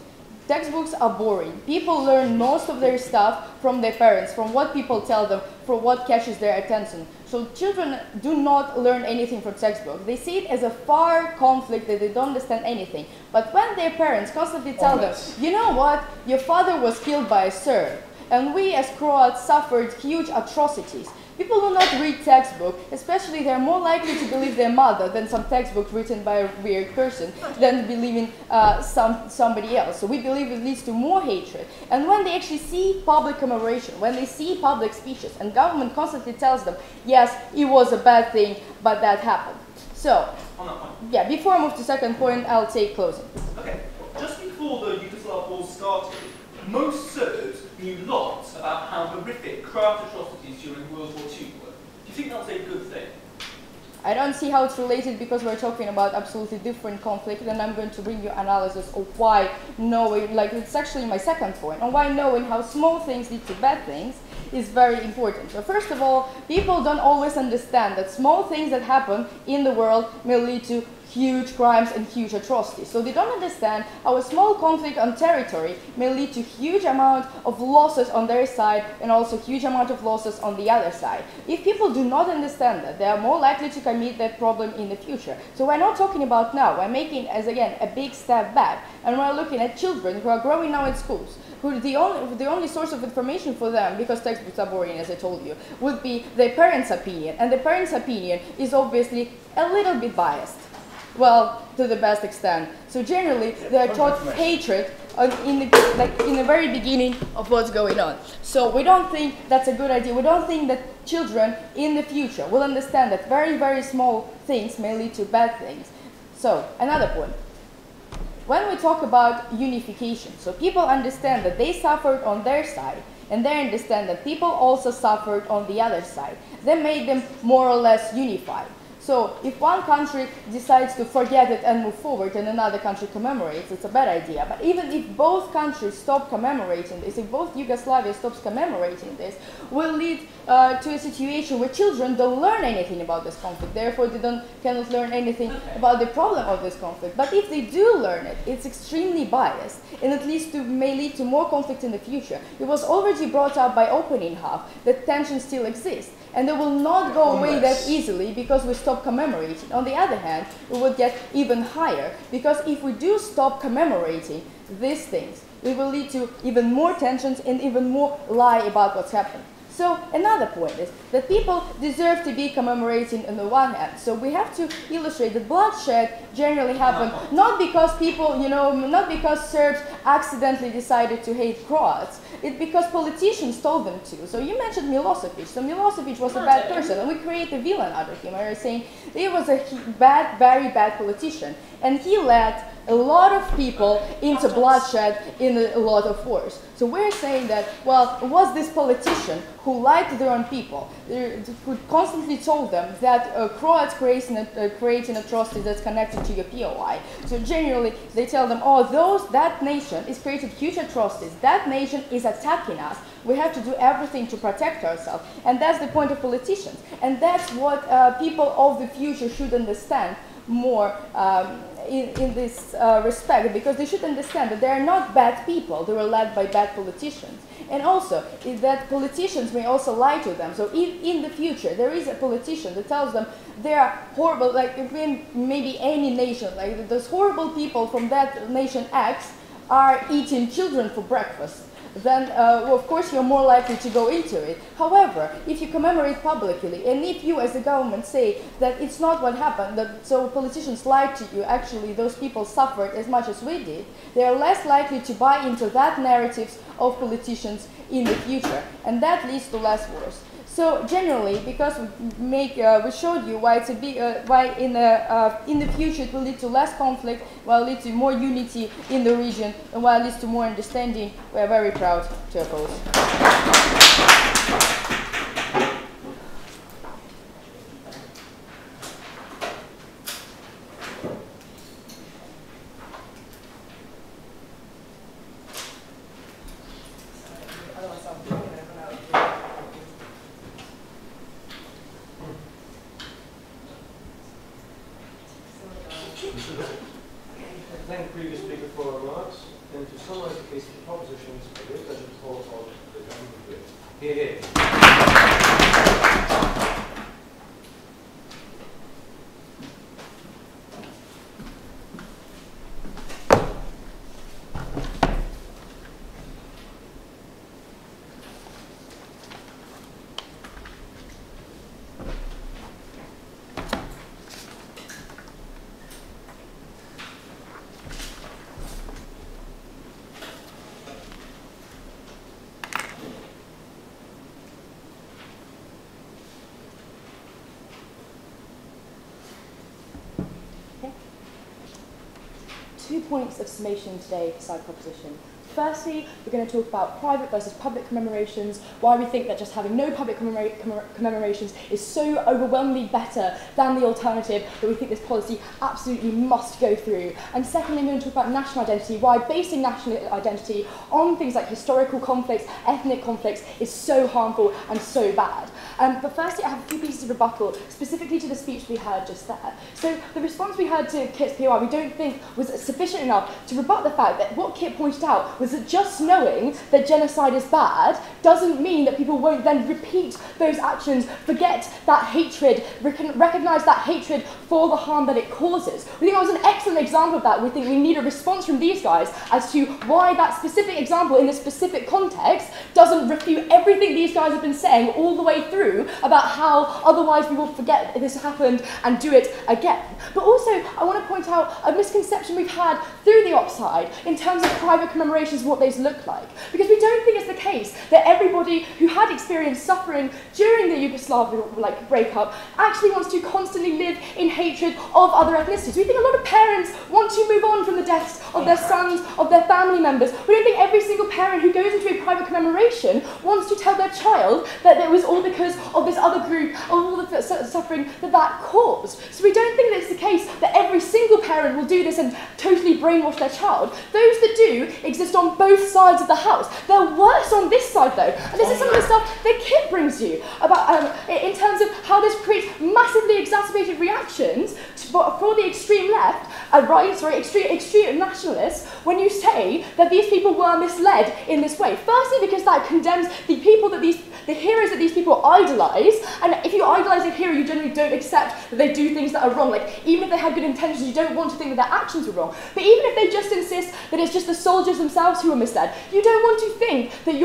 Textbooks are boring. People learn most of their stuff from their parents, from what people tell them, for what catches their attention. So children do not learn anything from textbooks. They see it as a far conflict that they don't understand anything. But when their parents constantly tell them, you know what, your father was killed by a Serb, and we as Croats suffered huge atrocities. People do not read textbook, especially they're more likely to believe their mother than some textbook written by a weird person than believing somebody else. So we believe it leads to more hatred. And when they actually see public commemoration, when they see public speeches, and government constantly tells them, yes, it was a bad thing, but that happened. So, On that point. yeah, before I move to second point, I'll take closing. Okay, just before the Yugoslav war started, most Serbs knew lots about how horrific Croat atrocities during World War II were. Do you think that's a good thing? I don't see how it's related because we're talking about absolutely different conflict, and I'm going to bring you analysis of why knowing, like it's actually my second point, on why knowing how small things lead to bad things is very important. So first of all, people don't always understand that small things that happen in the world may lead to huge crimes and huge atrocities. So they don't understand how a small conflict on territory may lead to huge amount of losses on their side and also huge amount of losses on the other side. If people do not understand that, they are more likely to commit that problem in the future. So we're not talking about now, we're making, as again, a big step back, and we're looking at children who are growing now in schools, who the only source of information for them, because textbooks are boring as I told you, would be their parents' opinion, and the parents' opinion is obviously a little bit biased. Well, to the best extent. So generally, they are taught hatred in the very beginning of what's going on. So we don't think that's a good idea. We don't think that children in the future will understand that very, very small things may lead to bad things. So, another point. When we talk about unification, so people understand that they suffered on their side, and they understand that people also suffered on the other side. That made them more or less unified. So if one country decides to forget it and move forward and another country commemorates, it's a bad idea. But even if both countries stop commemorating this, if both Yugoslavia stops commemorating this, will lead to a situation where children don't learn anything about this conflict. Therefore, they cannot learn anything about the problem of this conflict. But if they do learn it, it's extremely biased, and it may lead to more conflict in the future. It was already brought up by opening half that tensions still exist. And they will not go away that easily because we stop commemorating. On the other hand, it would get even higher because if we do stop commemorating these things, it will lead to even more tensions and even more lie about what's happening. So another point is that people deserve to be commemorating on the one hand. So we have to illustrate that bloodshed generally happened not because people, not because Serbs accidentally decided to hate Croats. It's because politicians told them to. So you mentioned Milosevic. So Milosevic was a bad person, and we create a villain out of him. We were saying he was a very bad politician, and he led a lot of people into bloodshed in a lot of wars. So we're saying that, well, it was this politician who lied to their own people, who constantly told them that Croats creating atrocities that's connected to your POI. So generally, they tell them, oh, that nation is creating huge atrocities. That nation is attacking us. We have to do everything to protect ourselves. And that's the point of politicians. And that's what people of the future should understand more in this respect, because they should understand that they are not bad people. They were led by bad politicians. And also, that politicians may also lie to them. So if in the future there is a politician that tells them they are horrible, like maybe any nation, like those horrible people from that nation X are eating children for breakfast, then of course you're more likely to go into it. However, if you commemorate publicly, and if you as the government say that it's not what happened, that so politicians lied to you, actually those people suffered as much as we did, they are less likely to buy into that narratives of politicians in the future, and that leads to less wars. So generally, because we showed you why why in the future it will lead to less conflict, while it leads to more unity in the region, and while it leads to more understanding, we are very proud to oppose. for remarks and to summarize the case for propositions for the pleasure to call upon the government. Hear, hear. Two points of summation today for side proposition. Firstly, we're going to talk about private versus public commemorations, why we think that just having no public commemorations is so overwhelmingly better than the alternative that we think this policy absolutely must go through. And secondly, I'm going to talk about national identity, why basing national identity on things like historical conflicts, ethnic conflicts is so harmful and so bad. But firstly, I have a few pieces of rebuttal, specifically to the speech we heard just there. So the response we heard to Kit's POI we don't think was sufficient enough to rebut the fact that what Kit pointed out was that just knowing that genocide is bad doesn't mean that people won't then repeat those actions, forget that hatred, recognise that hatred for the harm that it causes. We think that was an excellent example of that. We think we need a response from these guys as to why that specific example in this specific context doesn't refute everything these guys have been saying all the way through about how otherwise we will forget this happened and do it again. But also, I want to point out a misconception we've had through the upside in terms of private commemorations and what these look like. Because we don't think it's the case that everybody who had experienced suffering during the Yugoslav breakup actually wants to constantly live in hatred of other ethnicities. We think a lot of parents want to move on from the deaths of their sons, of their family members. We don't think every single parent who goes into a private commemoration wants to tell their child that it was all because of this other group, of all the suffering that caused. So we don't think that it's the case that every single parent will do this and totally brainwash their child. Those that do exist on both sides of the house. They're worse on this side though. And this is some of the stuff that Kit brings you about in terms of how this creates massively exacerbated reactions for the extreme left, extreme nationalists, when you say that these people were misled in this way. Firstly, because that condemns the people that the heroes that these people idolise, and if you idolise a hero, you generally don't accept that they do things that are wrong. Like, even if they had good intentions, you don't want to think that their actions were wrong. But even if they just insist that it's just the soldiers themselves who were misled, you don't want to think that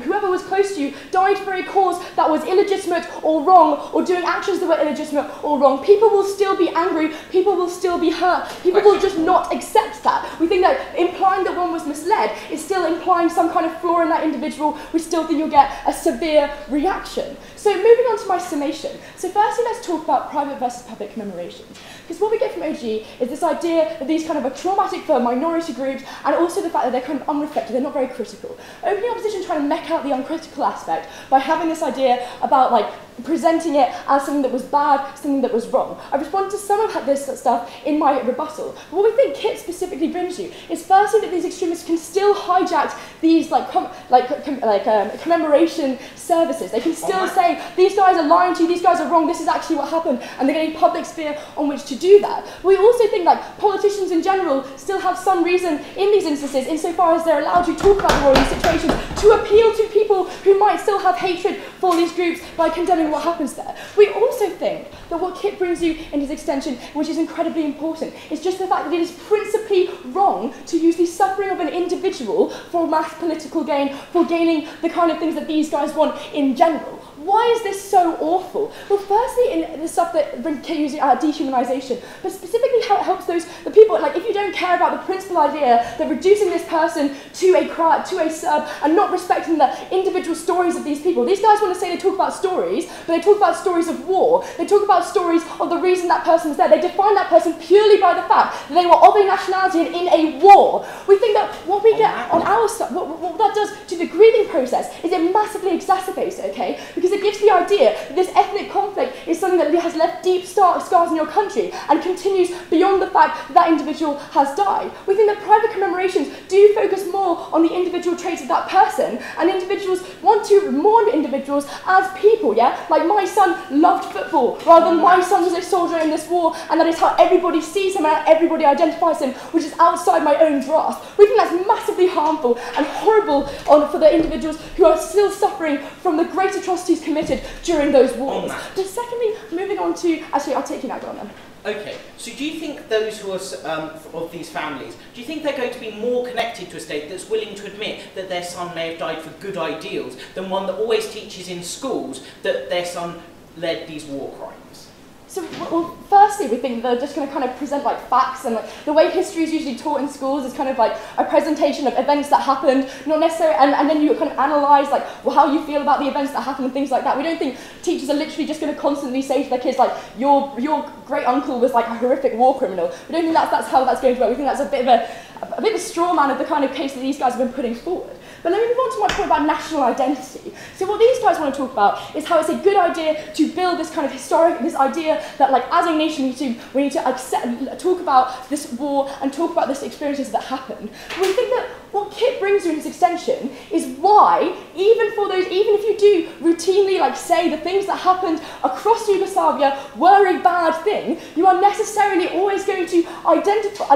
whoever was close to you died for a cause that was illegitimate or wrong, or doing actions that were illegitimate or wrong. People will still be angry, people will still be hurt, people will just not accept that. We think that implying that one was misled is still implying some kind of flaw in that individual. We still think you'll get a severe reaction. So moving on to my summation. So firstly, let's talk about private versus public commemorations. Because what we get from OG is this idea that these kind of are traumatic for minority groups, and also the fact that they're kind of unreflective, they're not very critical. Opening opposition trying to mech out the uncritical aspect by having this idea about presenting it as something that was bad, something that was wrong. I responded to some of this stuff in my rebuttal. But what we think Kit specifically brings you is firstly that these extremists can still hijack these commemoration services. They can still say, these guys are lying to you, these guys are wrong, this is actually what happened, and they're getting public sphere on which to do that. We also think politicians in general still have some reason in these instances, insofar as they're allowed to talk about the world in these situations, to appeal to people who might still have hatred for these groups by condemning what happens there. We also think that what Kit brings you in his extension, which is incredibly important, is just the fact that it is principally wrong to use the suffering of an individual for mass political gain, for gaining the kind of things that these guys want in general. Why is this so awful? Well, firstly, in the stuff that Kit uses dehumanisation, but specifically how it helps the people, if you don't care about the principal idea that reducing this person to a Croat, to a Serb, and not respecting the individual stories of these people. These guys want to say they talk about stories, but they talk about stories of war. They talk about stories of the reason that person's there. They define that person purely by the fact that they were of a nationality and in a war. We think that what we get on our side, what that does to the grieving process is it massively exacerbates it, okay? Because it gives the idea that this ethnic conflict is something that has left deep scars in your country and continues beyond the fact that that individual has died. We think that private commemorations do focus more on the individual traits of that person, and individuals want to mourn individuals as people, yeah? Like, my son loved football, rather than my son was a soldier in this war, and that is how everybody sees him and how everybody identifies him, which is outside my own grasp. We think that's massively harmful and horrible for the individuals who are still suffering from the great atrocities committed during those wars. But secondly, moving on to, actually, I'll take you now, go on then. Okay, so do you think those who are of these families, do you think they're going to be more connected to a state that's willing to admit that their son may have died for good ideals than one that always teaches in schools that their son led these war crimes? So, well, firstly, we think they're just going to kind of present like facts, and like the way history is usually taught in schools is kind of like a presentation of events that happened, not necessarily, and then you kind of analyse like, well, how you feel about the events that happened and things like that. We don't think teachers are literally just going to constantly say to their kids like, your great uncle was like a horrific war criminal. We don't think that's how that's going to work. We think that's a bit of a straw man of the kind of case that these guys have been putting forward. But let me move on to my point about national identity. So what these guys want to talk about is how it's a good idea to build this kind of this idea that like as a nation we need to talk about this war and talk about these experiences that happened. But we think that what Kit brings you in his extension is why, even if you do routinely like say the things that happened across Yugoslavia were a bad thing, you are necessarily always going to identify,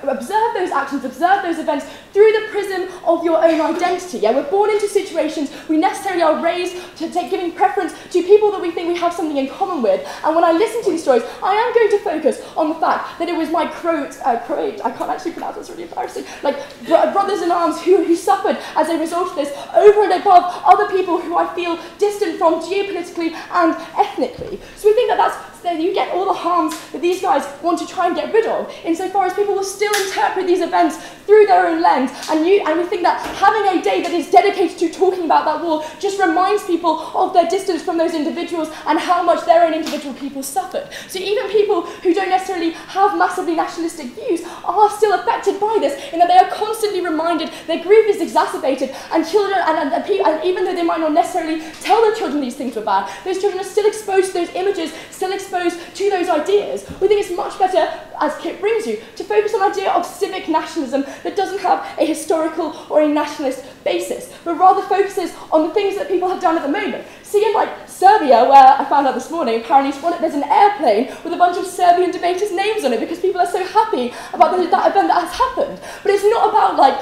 observe those actions, observe those events through the prism of your own identity. Yeah, we're born into situations, we necessarily are raised to giving preference to people that we think we have something in common with. And when I listen to these stories, I am going to focus on the fact that it was my Croat, I can't actually pronounce it, it's really embarrassing, brothers in arms who suffered as a result of this, over and above other people who I feel distant from geopolitically and ethnically. So we think that you get all the harms that these guys want to try and get rid of, insofar as people will still interpret these events through their own lens, and we think that having a day that is dedicated to talking about that war just reminds people of their distance from those individuals and how much their own individual people suffered. So even people who don't necessarily have massively nationalistic views are still affected by this, in that they are constantly reminded their grief is exacerbated, and children, and even though they might not necessarily tell their children these things were bad, those children are still exposed to those images, still exposed to those ideas. We think it's much better, as Kit brings you, to focus on the idea of civic nationalism that doesn't have a historical or a nationalist basis, but rather focuses on the things that people have done at the moment. See, in like Serbia, where I found out this morning, apparently there's an airplane with a bunch of Serbian debaters' names on it because people are so happy about that event that has happened. But it's not about like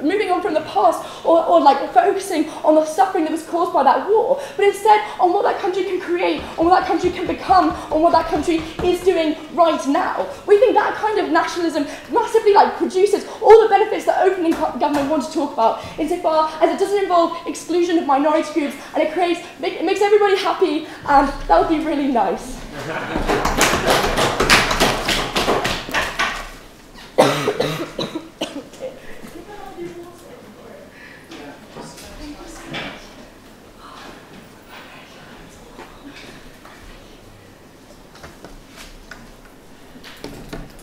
moving on from the past, or like focusing on the suffering that was caused by that war, but instead on what that country can create, on what that country can become, on what that country is doing right now. We think that kind of nationalism massively produces all the benefits that opening government want to talk about, insofar as it doesn't involve exclusion of minority groups, and it makes everybody happy, and that would be really nice.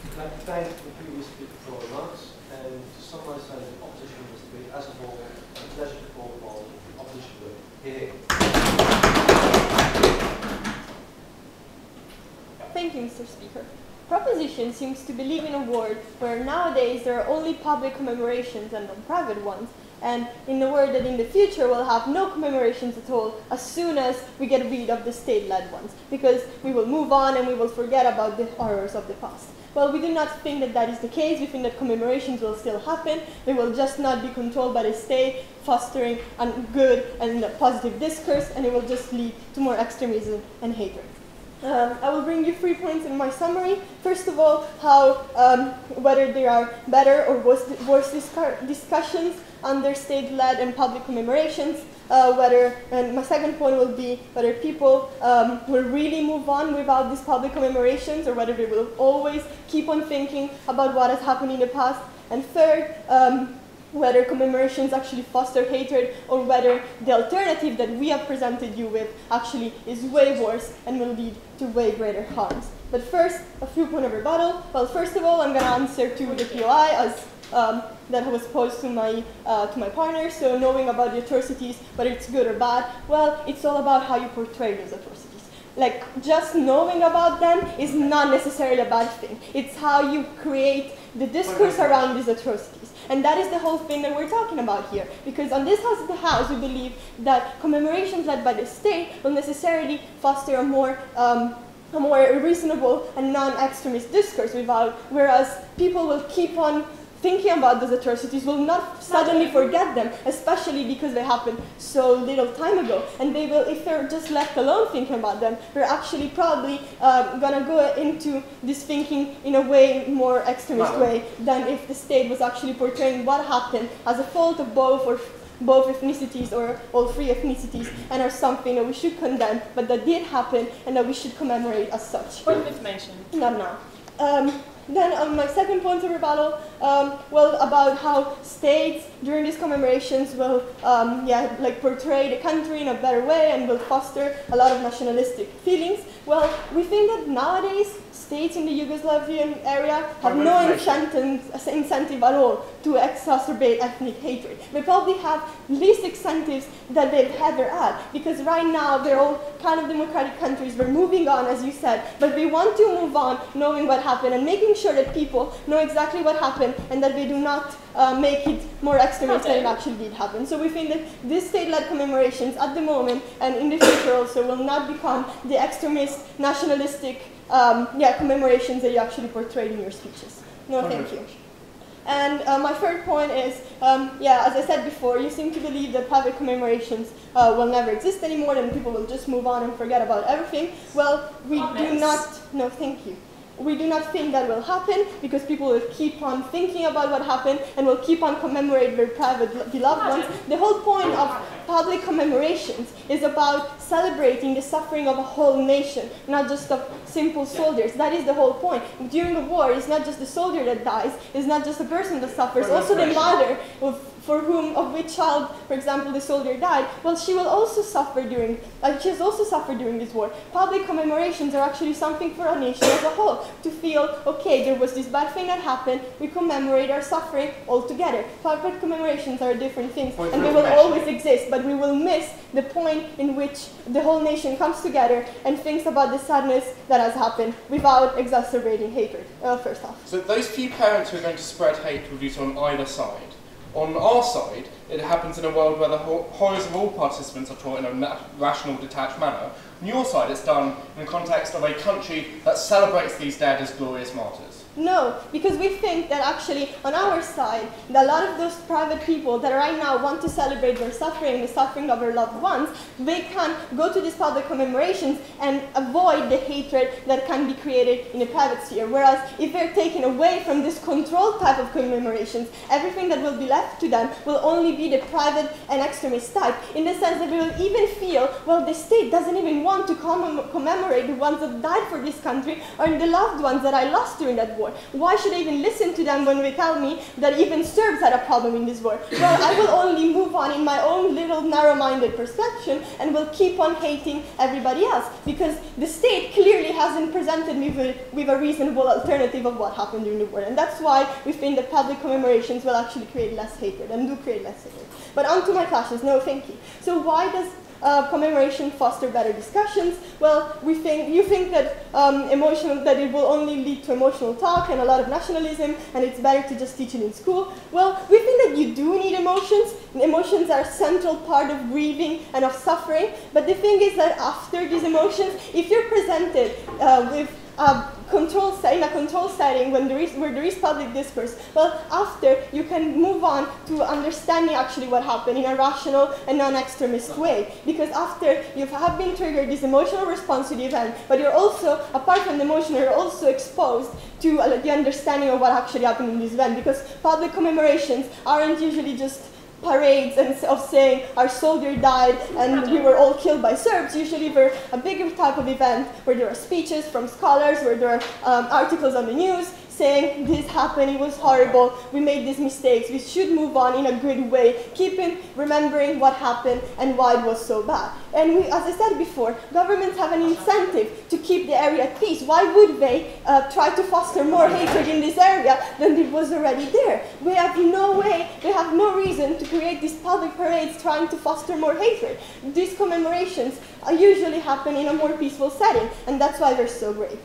I'd like to thank the previous speaker for all remarks, and to summarise the opposition in this debate as a whole, it's a pleasure to call upon the opposition group here. Thank you, Mr. Speaker. Proposition seems to believe in a world where nowadays there are only public commemorations and not private ones, and in a world that in the future will have no commemorations at all as soon as we get rid of the state-led ones, because we will move on and we will forget about the horrors of the past. Well, we do not think that that is the case. We think that commemorations will still happen. They will just not be controlled by the state, fostering a good and positive discourse, and it will just lead to more extremism and hatred. I will bring you 3 points in my summary. First of all, whether there are better or worse discussions under state-led and public commemorations, and my second point will be whether people will really move on without these public commemorations, or whether they will always keep on thinking about what has happened in the past. And third, whether commemorations actually foster hatred, or whether the alternative that we have presented you with actually is way worse and will lead to way greater harms. But first, a few points of rebuttal. Well, first of all, I'm going to answer to the POI as that was posed to my partner. So knowing about the atrocities, whether it's good or bad, well, it's all about how you portray those atrocities. Like, just knowing about them is not necessarily a bad thing. It's how you create the discourse around these atrocities. And that is the whole thing that we're talking about here. Because on this side of the house, we believe that commemorations led by the state will necessarily foster a more reasonable and non-extremist discourse, whereas people will keep on thinking about those atrocities, will not suddenly forget them, especially because they happened so little time ago. And they will, if they're just left alone thinking about them, they're actually probably gonna go into this thinking in a way more extremist way than if the state was actually portraying what happened as a fault of both ethnicities or all three ethnicities, and are something that we should condemn, but that did happen and that we should commemorate as such. Point of information. Not now. Then on my second point of rebuttal, about how states during these commemorations will portray the country in a better way and will foster a lot of nationalistic feelings. Well, we think that nowadays states in the Yugoslavian area have no incentive at all to exacerbate ethnic hatred. They probably have least incentives that they've ever had, because right now they're all kind of democratic countries. We're moving on, as you said, but we want to move on knowing what happened and making sure that people know exactly what happened and that they do not make it more extremist than it actually did happen. So we think that these state-led commemorations at the moment and in the future also will not become the extremist, nationalistic commemorations that you actually portrayed in your speeches. No, thank you. And my third point is, as I said before, you seem to believe that private commemorations will never exist anymore and people will just move on and forget about everything. Well, we do not, no, thank you. We do not think that will happen because people will keep on thinking about what happened and will keep on commemorating their private beloved ones. The whole point of public commemorations is about celebrating the suffering of a whole nation, not just of simple soldiers. That is the whole point. During a war, it's not just the soldier that dies, it's not just the person that suffers, also the mother of which child, for example, the soldier died. Well, she will also suffer she has also suffered during this war. Public commemorations are actually something for a nation as a whole, to feel, okay, there was this bad thing that happened, we commemorate our suffering all together. Public commemorations are different things, and they will always exist, but we will miss the point in which the whole nation comes together and thinks about the sadness that has happened without exacerbating hatred. First off. So those few parents who are going to spread hate will do so on either side. On our side, it happens in a world where the horrors of all participants are taught in a rational, detached manner. On your side, it's done in the context of a country that celebrates these dead as glorious martyrs. No, because we think that actually on our side, that a lot of those private people that right now want to celebrate their suffering, the suffering of their loved ones, they can go to these public commemorations and avoid the hatred that can be created in the private sphere. Whereas if they're taken away from this controlled type of commemorations, everything that will be left to them will only be the private and extremist type, in the sense that they will even feel, well, the state doesn't even want to commemorate the ones that died for this country or the loved ones that I lost during that war. Why should I even listen to them when they tell me that even Serbs had a problem in this war? Well, I will only move on in my own little narrow-minded perception and will keep on hating everybody else, because the state clearly hasn't presented me with a reasonable alternative of what happened during the war. And that's why we think that public commemorations will actually create less hatred and do create less hatred. But on to my clashes. No, thank you. So why does commemoration foster better discussions? Well, you think that that it will only lead to emotional talk and a lot of nationalism, and it's better to just teach it in school. Well, we think that you do need emotions. Emotions are a central part of grieving and of suffering. But the thing is that after these emotions, if you're presented with in a control setting where there is public discourse, well, after you can move on to understanding actually what happened in a rational and non-extremist way. Because after you have been triggered this emotional response to the event, but you're also, apart from the emotion, you're also exposed to the understanding of what actually happened in this event. Because public commemorations aren't usually just parades and of saying our soldier died and we were all killed by Serbs. Usually we're a bigger type of event where there are speeches from scholars, where there are articles on the news saying this happened, it was horrible, we made these mistakes, we should move on in a good way, remembering what happened and why it was so bad. And as I said before, governments have an incentive to keep the area at peace. Why would they try to foster more hatred in this area than it was already there? They have no reason to create these public parades trying to foster more hatred. These commemorations usually happen in a more peaceful setting, and that's why they're so great.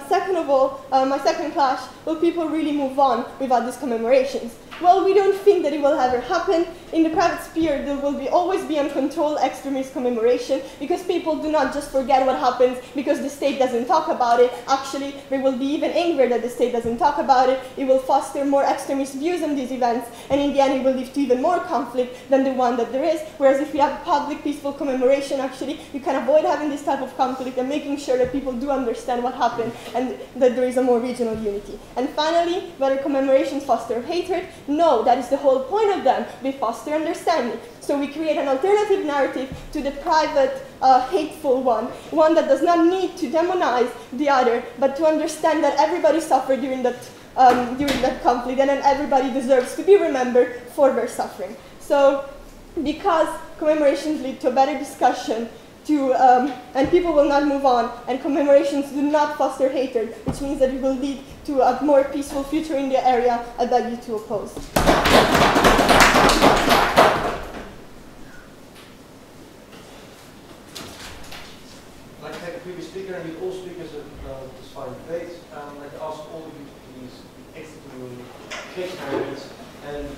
Second of all, my second clash, will people really move on without these commemorations? well, we don't think that it will ever happen. In the private sphere, there will always be uncontrolled extremist commemoration, because people do not just forget what happens because the state doesn't talk about it. Actually, they will be even angrier that the state doesn't talk about it. It will foster more extremist views on these events, and in the end, it will lead to even more conflict than the one that there is. Whereas if you have public, peaceful commemoration, actually, you can avoid having this type of conflict and making sure that people do understand what happened and that there is a more regional unity. And finally, whether commemorations foster hatred? No, that is the whole point of them. They foster understanding. So we create an alternative narrative to the private, hateful one that does not need to demonize the other, but to understand that everybody suffered during that conflict, and then everybody deserves to be remembered for their suffering. So because commemorations lead to a better discussion, and people will not move on, and commemorations do not foster hatred, which means that it will lead to a more peaceful future in the area, I beg you to oppose. I'd like to thank the previous speaker and all speakers of this fine debate. I'd like to ask all of you to please exit the room, shake hands, and